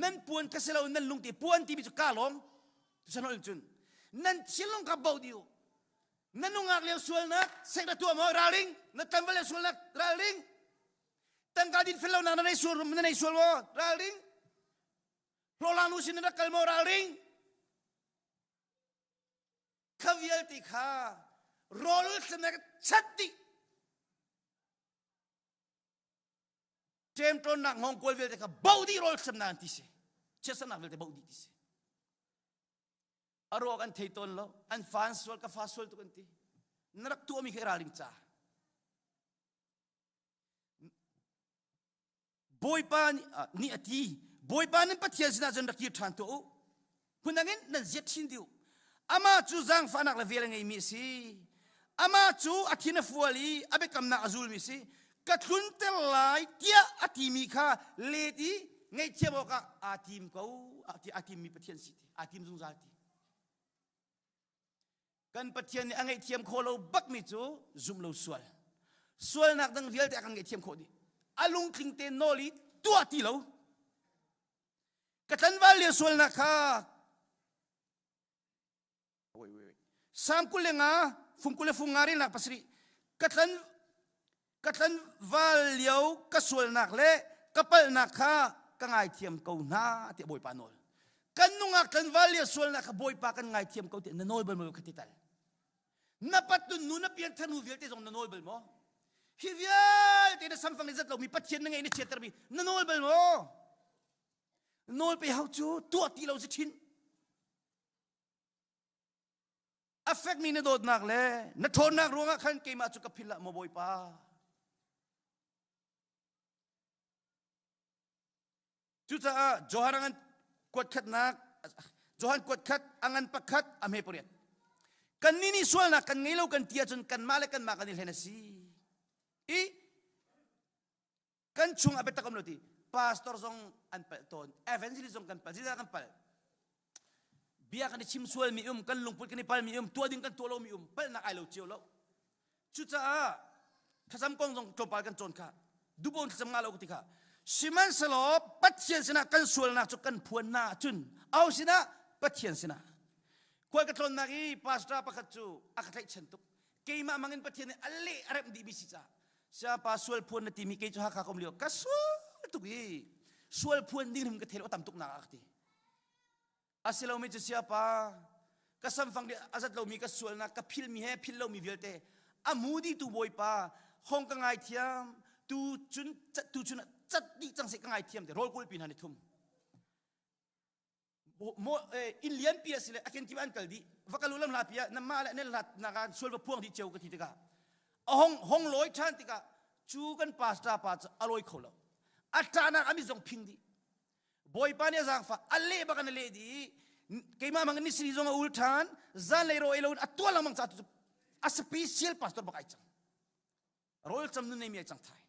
G: nan puan ka selo nan lung ti puan ti bi chu ka long sanol chun nan chilong ka baudio nanungak leo sual nak sekda tua mo raling na tambal leo sual nak raling tanggadin fellow na nanay sual mo raling rolanu sinana kalmo raling kavial tikha rolul senak chatti temton nak ngong kol vel tikha baudi rol semna antise chesana vel te baudi tise aro kan theiton lo an fan sol ka fa sol tu kan ti narak tu mi kheraling cha boy pan ni ati boy pan pathian sina jan rakir than to hunangin nan jet thin diu ama chu jang fanak la vel ngai mi si ama chu athina fuali abe kamna azul mi si kathun tel lai tia ati mi kha leti ngai chebo ka atim ko atim mi pathian si atim jung zal ti kan pathian ni angai thiam kholo bak mi chu zum lo sual nak dang vial te kan ngai thiam khodi alung kling te noli tua ti lo katan wal le sual na kha sam kulenga fungkule fungari nak pasri katan wal yo ka sual nak le kapal nak kha ka ngai thiam ko na te boy panol kan nunga kan wal le sual na ka boy pa kan ngai thiam ko te nanol bal mo khatital napatun nu na pian thanu vial te jong nanol bal mo hivial te na samfang ni zat lo mi pathian na ngai ni chetar mi nanol bal mo nol pe hau chu tu ti lo zithin affect mi na dot nak le na thon nak ronga khan ke ma chu ka phila mo boy pa Cuca Johan angan kuat kat nak, Johan kuat kat angan pakat amhe poriat. Kan nini sual nak kan ngilau kan tia jun kan malek kan makan ilhenasi. Kan chung abet takam loti. Pastor zong anpal ton, evangelist zong kanpal, zida kanpal. Biar kan dicim sual mium kan lungput kan ipal mium, tua ding kan tualo mium, pal nak ailau ciolo. Cuca kasam kong zong topal kan con ka. Dubon kasam ngalau ketika. Siman selo patien sina kan sual nak cukan puan na cun. Au sina patien sina. Kuat katlon nagi pastor pakatsu akatai centuk. Keima mangin patien ale arep di bisisa. Siapa sual puan na timi kay cuha kakom liyo. Kasual tugi. Sual puan din him kathelo tamtuk na akti. Asilaw mi siapa? Kasamfang di azat law mi kasual na kapil mi he pil law mi vilte. Amudi tu boy pa. Hong kang ay tiam. Tu chun chat di chang se kang ay tiam. Roll kul pin hanitum. In lian pia sila akin tiban kaldi. Vakalulam lapia na mala nel na kan sual pa puang di chau katitika. Hong loy chan tika. Chukan pasta pa aloy kholo. Atana kami zong pingdi. Boy pa niya zang fa alle baka na lady kay mamang ni sri zong ultan zan lero elon atwa lamang sa tu a special pastor baka itang royal sam nun nemi itang thai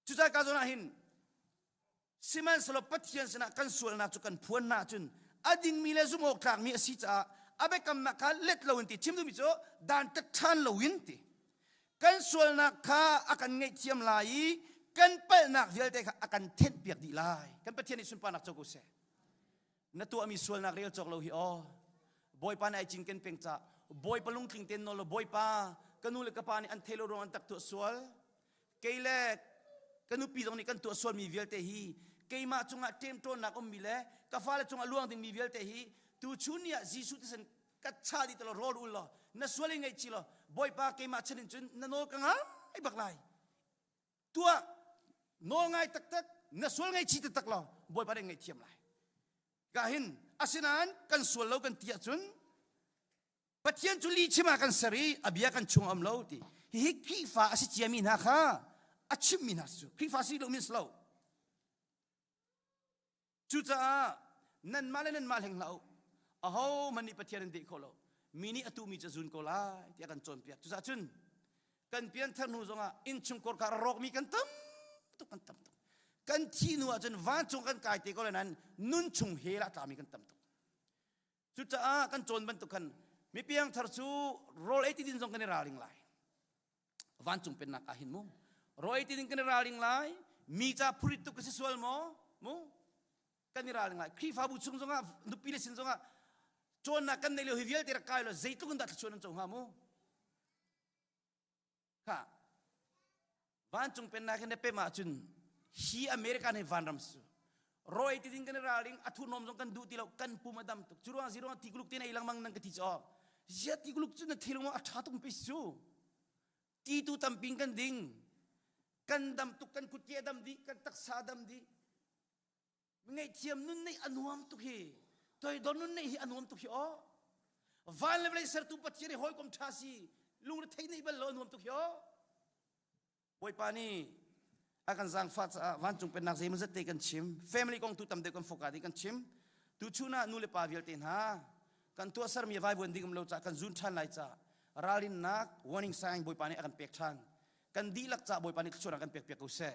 G: chuta ka zona hin siman solo pathian sina kan sul na chukan phuan na chun ading mi le zum ok thang mi asi cha abe kam na ka let lo inti chimdu mi cho dan ta than lo inti kan sul na ka akan ngai thiam lai kan pel nak vial te akan ten piak di lai kan pathian isun pa nak choku se na tu ami sul nak real chok lo hi o boy pa na ching ken peng cha boy palung ting ten no lo boy pa kanu le ka pa ni an thelo rong an tak tu sul keile kanu pi dong ni kan tu sul mi vial te hi keima chunga tem ton nak om mi le ka fa le chunga luang ding mi vial te hi tu chunia jisu te sen ka cha di telo rod ul lo na sul ngai chi lo boy pa keima chen chun na no ka nga ai bak lai tua no ngai tak tak na sul ngai chi tak lo boy pa ngai thiam lai gahin asinan kan sul lo kan tia chun pathian chu li chima kan sari abia kan chung am lo ti hi ki fa asi chiami na kha achim min hasu ki fa si lo min slow chu cha nan mal heng lau aho mani pathian de kholo mini atu mi cha zun ko lai ti kan chon pia chu cha chun kan pian thar nu zonga in chung kor ka rok mi kan tam tu kan tam tu kan thi nu a chen van chung kan kai te ko le nan nun chung he la ta mi kan tam tu chu cha kan chon ban tu kan mi piang thar chu rol 80 din zong kan raling lai van chung pen na ka hin mu rol 80 din kan raling lai mi cha purit tu ka si sual mo kan raling lai khi fa bu chung zonga nu pile sin zonga chon na kan nei lo hivial te ra kai lo zeitu kan da chon chong ha mu ka van chung pen na kan pe ma chun hi america ne van ram su roi ti ding kan raling athu nom jong kan du ti lo kan pu madam tu churuang zirong tigluk te na ilang mang nang ka ti cho ya tigluk chu na thilong a tha tum pe su ti tu tam ping kan ding kan dam tu kan kutie dam di kan tak sa dam di ngai thiam nun nei anuam tu hi toy don nun nei hi anuam tu hi o van le ser tu pathian hoi kom thasi lung re thei nei bal lo anuam tu hi o boy pani akan zang fat van chung pen nak zai mazat te kan chim family kong tu tam de kan fokadi kan chim tu chuna nu le pa vial ten ha kan tu asar mi vai bon digam lo cha kan zun than lai cha ralin nak warning sign boy pani akan pek than kan di lak cha boy pani chura kan pek pek ko se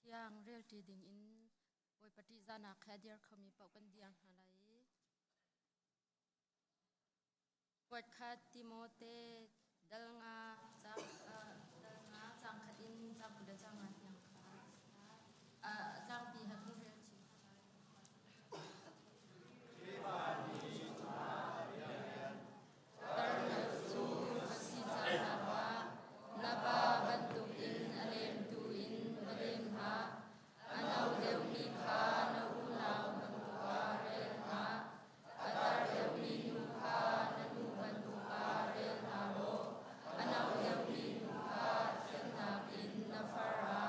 H: Yang real tiding in boy pati zana khadir kami pau kan diang halai boy khat timote dalnga chang khatin chang kuda chang yang chang di hatu real chi tarna su pasi chana naba bantu in alem tu in alem ha anau deu ni kha na unau bantu ka rel ha atar deu ni nu kha na nu bantu ka rel ha lo anau deu ni nu kha chen na in na fara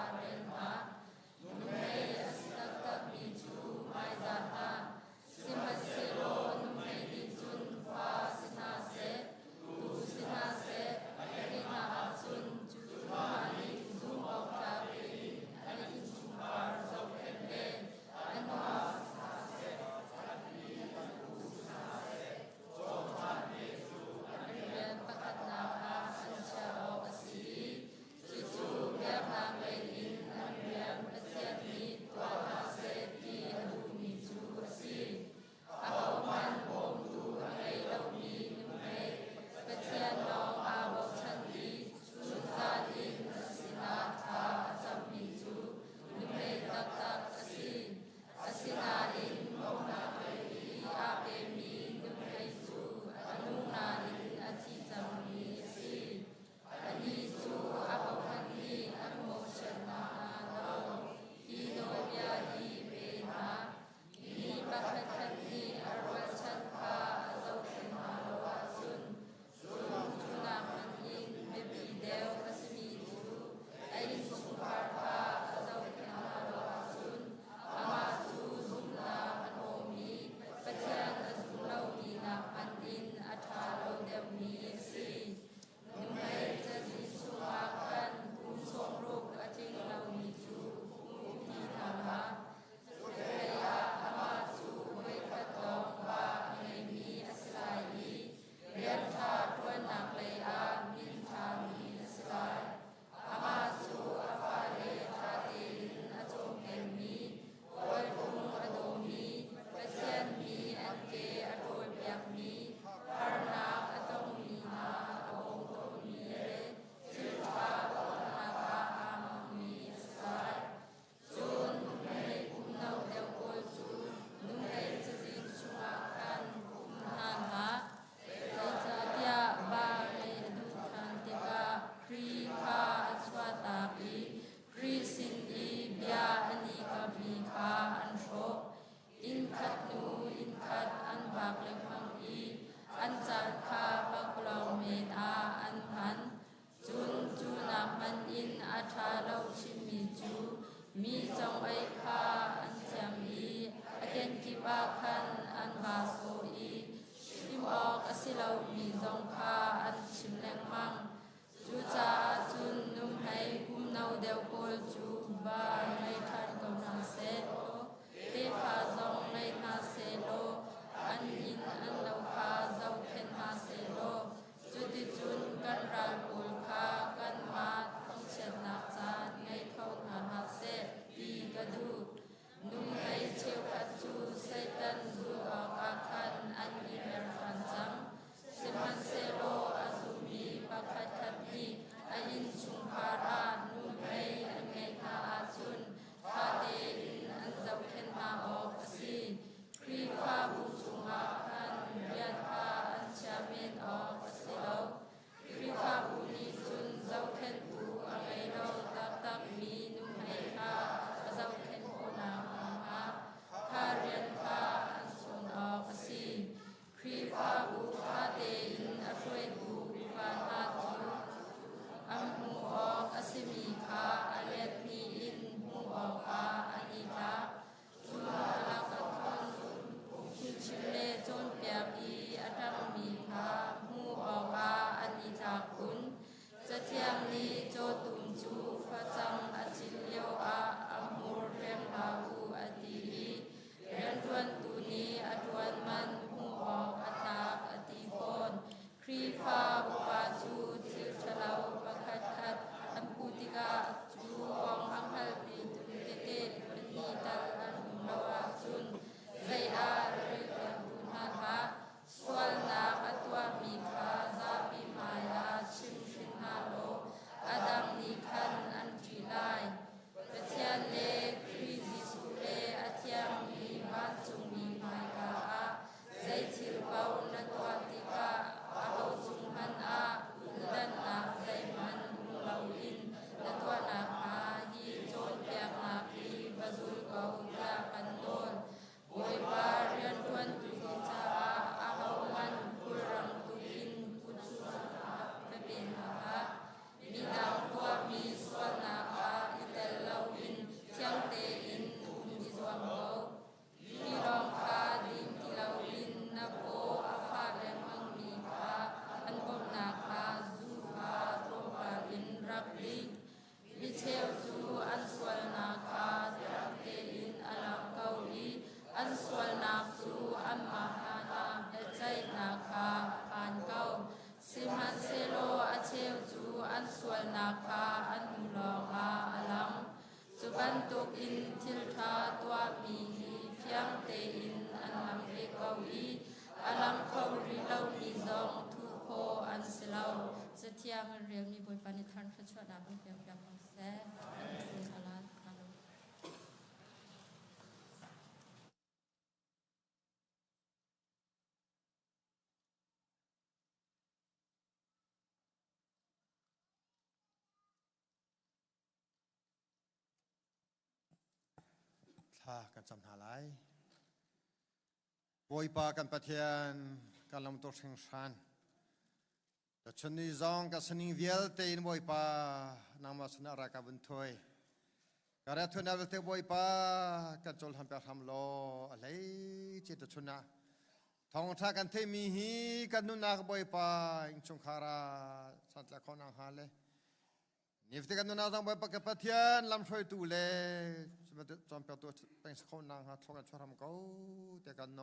H: เตอินอันหังเลเกาอีอลังเขารีเลานิจองทุโคอันเสลาสเทียงเรียมนี้บนปณิธานพระชวดาบุญเปียกดำของแซ่คุณอาลานาลุ
F: ท่ากันจำหาไรบอยปากันปะเทียนกันลำตัวเชิงชันแต่ชนีจองกับสนิงเวลเตนบอยปานำมาสนารากับบุญถอยการะทุนเอาเตบอยปากันจลทำไปทำโลอะไรจิตชนะทองท่ากันเทมีฮีกันนุนักบอยปาอิงชงคาราสันตะคนางฮาเลนิฟติกันนุนักต้องบอยปากับปะเทียนลำช่วยตูเลสมัยจอมเปียตัวเป็นสคนนางฮาทองกันชอบทำเขาแต่กันโน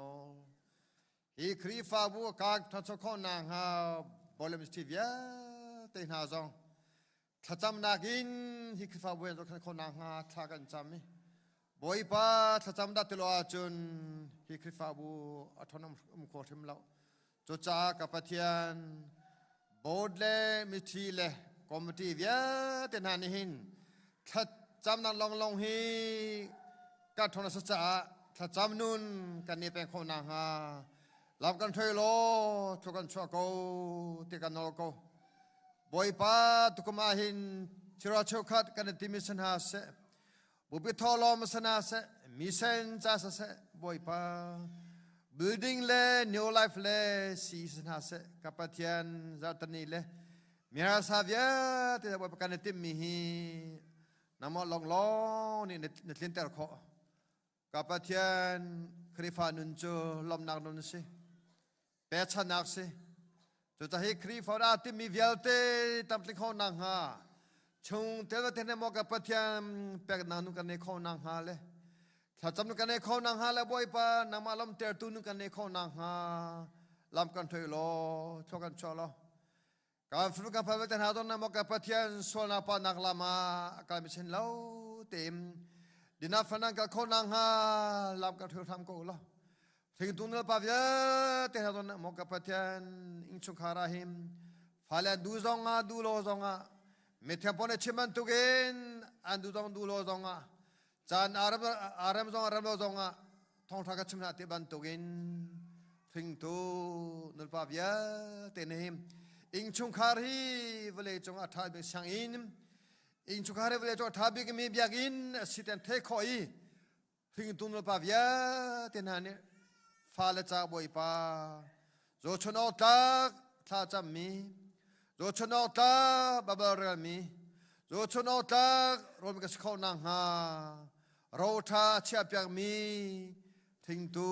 F: ฮีครีฟาบัวกากทันสคนนางฮาบอลเลมิสติเวียเตนหาจงถ้าจำนักอินฮิครีฟาบัวตัวคนนางฮาถ้ากันจำมิบอยปาถ้าจำได้ตลอดจนฮิครีฟาบัวอัฐนมโคทิมเราจุจ้ากับปะเทียนบอลเลมิสติเลคอมมิตี้เวียเตนหานิหินถ้าจำนั้นลองฮีการทนสัจจะถ้าจำนุนกันนี่เป็นคนนางฮาลำกันเทโลทุกันชัวโกติกันนอโกบอยปาตุกมาหินชิราชขัดกันติมิสนาเสบุบิทอลอมสนาเสมิเซนจ้าเสบอยปา building le new life le season ha se kapatian zatani le mira savia te boi pa kan timmi hi namo long ni netlin ter kho kapatian khrifa nun chu lom nak nun se pe chanak se chu ta hi khrifa ra timmi vialte tam tli kho nang ha chung te te ne mo kapatian pe nanu kan ne kho nang ha leถ้าจำนึกกันในข้อนางฮาและบ่อยปานางมาลำเตอร์ตูนึกกันในข้อนางฮาลำกันถอยโลชกันชอโลการฝึกการพาเวทนาตอนนั้นมกับปะเทียนส่วนอาปานักลามาการมิเชนเล่าเต็มดินาฟันนังกับข้อนางฮาลำกันถอยทำกูโลถึงตุนปาเวียเตหาตอนนั้นมกับปะเทียนอิงชุคาราหิมฟาเลดูซองดูโลซองเมทัพอนเชมันตุเกนอันดูซองดูโลซองจานอารมซองทองทักชิมนาติบันตุกินถึงตูนุลปาเวียเตนิมอิงชุงคารีเวลจงอัฐาบิสังอินอิงชุงคารีเวลจงอัฐาบิกมีเบียกินสิเตนเทคอยถึงตูนุลปาเวียเตนันฟาเลจาบอยปาโจชนอตักท่าจำมีโจชนอตักบาบาเรมีโจชนอตักรวมกับสเขานางฮาเราท่าเชียบยังมีถึงตู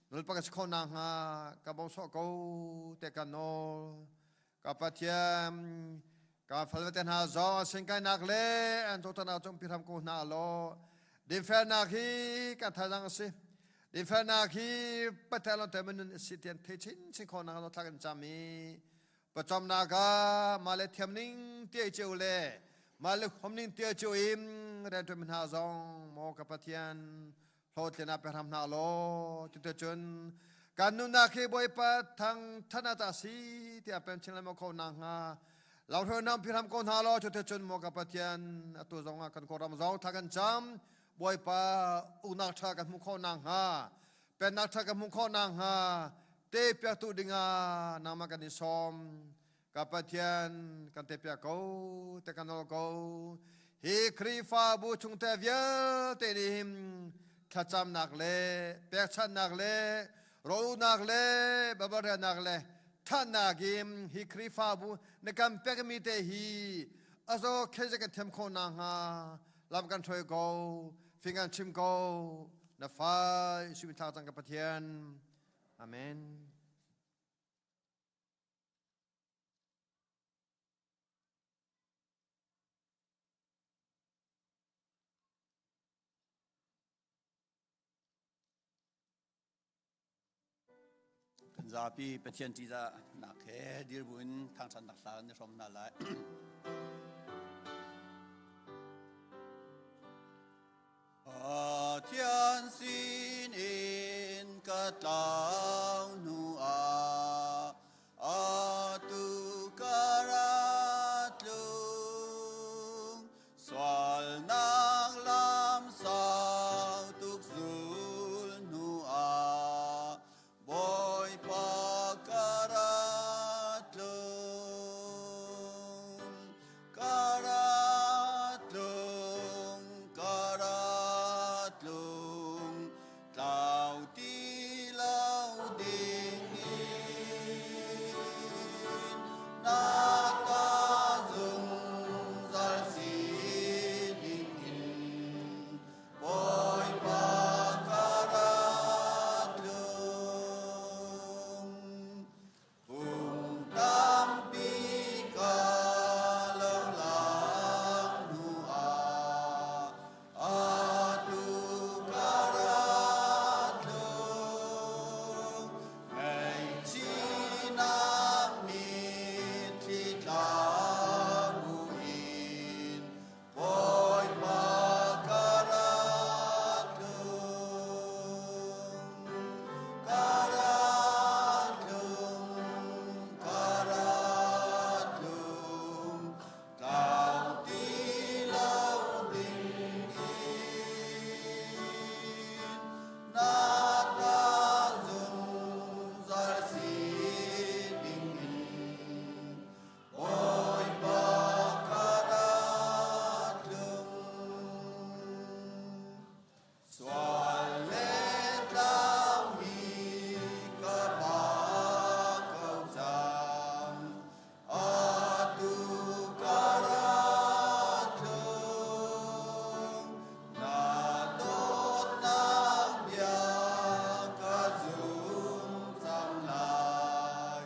F: นุลปากสคนนางฮากับบงสกูเตกันโนกับปะเทียมกับฟัลเวตนาจอสิงไกนักเล่อันโตตนาจงพิธามกูนาโลดินเฟนักฮีกันทาจังสิดินเฟนักฮีปะเทลอนเตมันนุนสิเตียนเทชินสิคนนางโนทักันจามีประจอมนากามาเลเทียมนิงเตียเจวเลมาเลคอมนิงเตียเจวอิมเรนตุมินฮาซองโมกับปะเทียนโลเจนาเปรามนาโลจุดจนการนุนาคีบอยปัดทางธนาตาสีที่เป็นเชลมโคนังฮาเราเธอนำพิรามโคนาโลจุดจนโมกับปะเทียนตัวซองกันโครามซองทากันจำบอยปาอุนักทากันมุโคนังฮาเป็นนักทากันมุโคนังฮาเตเปียตุดิงานามากันนิสอมกับปะเทียนกันเตเปียโกเตกันโลโกฮีครีฟาบูชุงเตเวียเตนิมขจำนักเลเปียชันนักเลรูนักเลบาบาเรนักเลท่านนักิมฮีครีฟาบูในการเปียกมีเตฮีอาโซเคจกันเทมโคนังฮาลำกันถอยโกฟิงกันชิมโกนาฟาชีวิตทางจังกับปะเทียนอาเมน
G: กันซาปีเป็นเชียนจีจะหนักแค่ดีบุญทางสันนักสารในสมนาไลเทียนสินเอ
F: tlau nu a tu karat lung swal nang lam sao tuk zul nu a boy pa karat lung karat lung karat lung tao ti lao ding in na ta dung zal si ding in boy pa karat lung kung tam pi ka lao lang nu a tu karat lung ngày chi nam mi thi ta mu in boy pa karat lung karat lung karat lung tao ti lao ding in na ta dung zal si ding in boy pa karat lung swal le tao mi ka ba câu jam tu karat lung na dot nang bia ka zum sam lai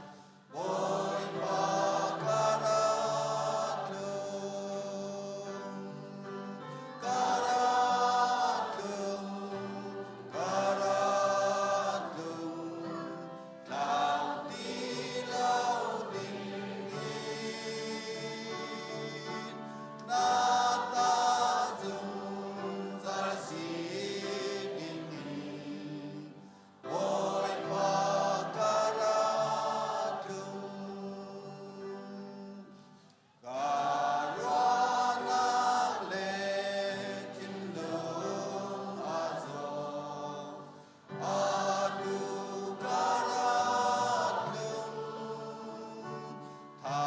F: boy pa karat lung karat lung karat lung tao ti lao ding in na ta dung zal si ding in boy pa karat lung karwana le kin lung azov tu karat lung tha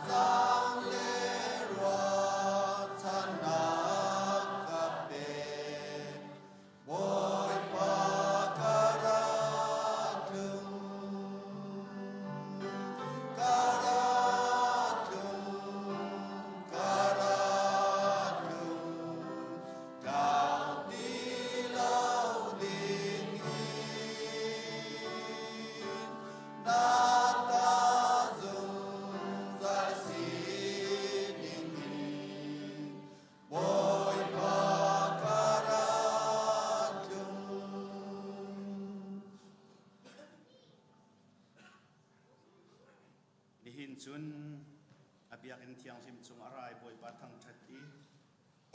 F: zang le rwa chanak ka pe boy pa karat lung karat lung karat lung tao ti lao ding in na ta dung zal si ding in boy pa karat lung
G: Lihin chun abiak in thiang sim chung arai boy pa thang thati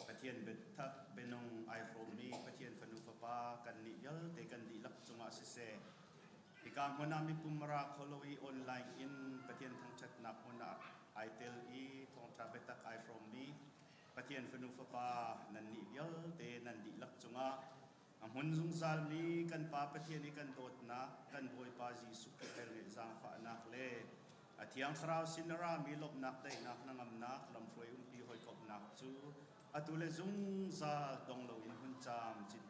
G: pathian bet thak benong ai from ni pathian fanu papa kan ni yal te kan di lak chunga se se ikam hona mi pumra kholoi online in pathian thang that nak hona ai tel i thong tha betak ai from ni pathian fanu papa nan ni yal te nan di lak chunga amun zung sal ni kan pa pathian ni kan dot na kan boy pa jisu kel ne zang fa nak le athiang srau sinara mi lop nak dai nak nangam nak lam froi pi hoi kop nak chu atule zung za dong lo in hun cham chin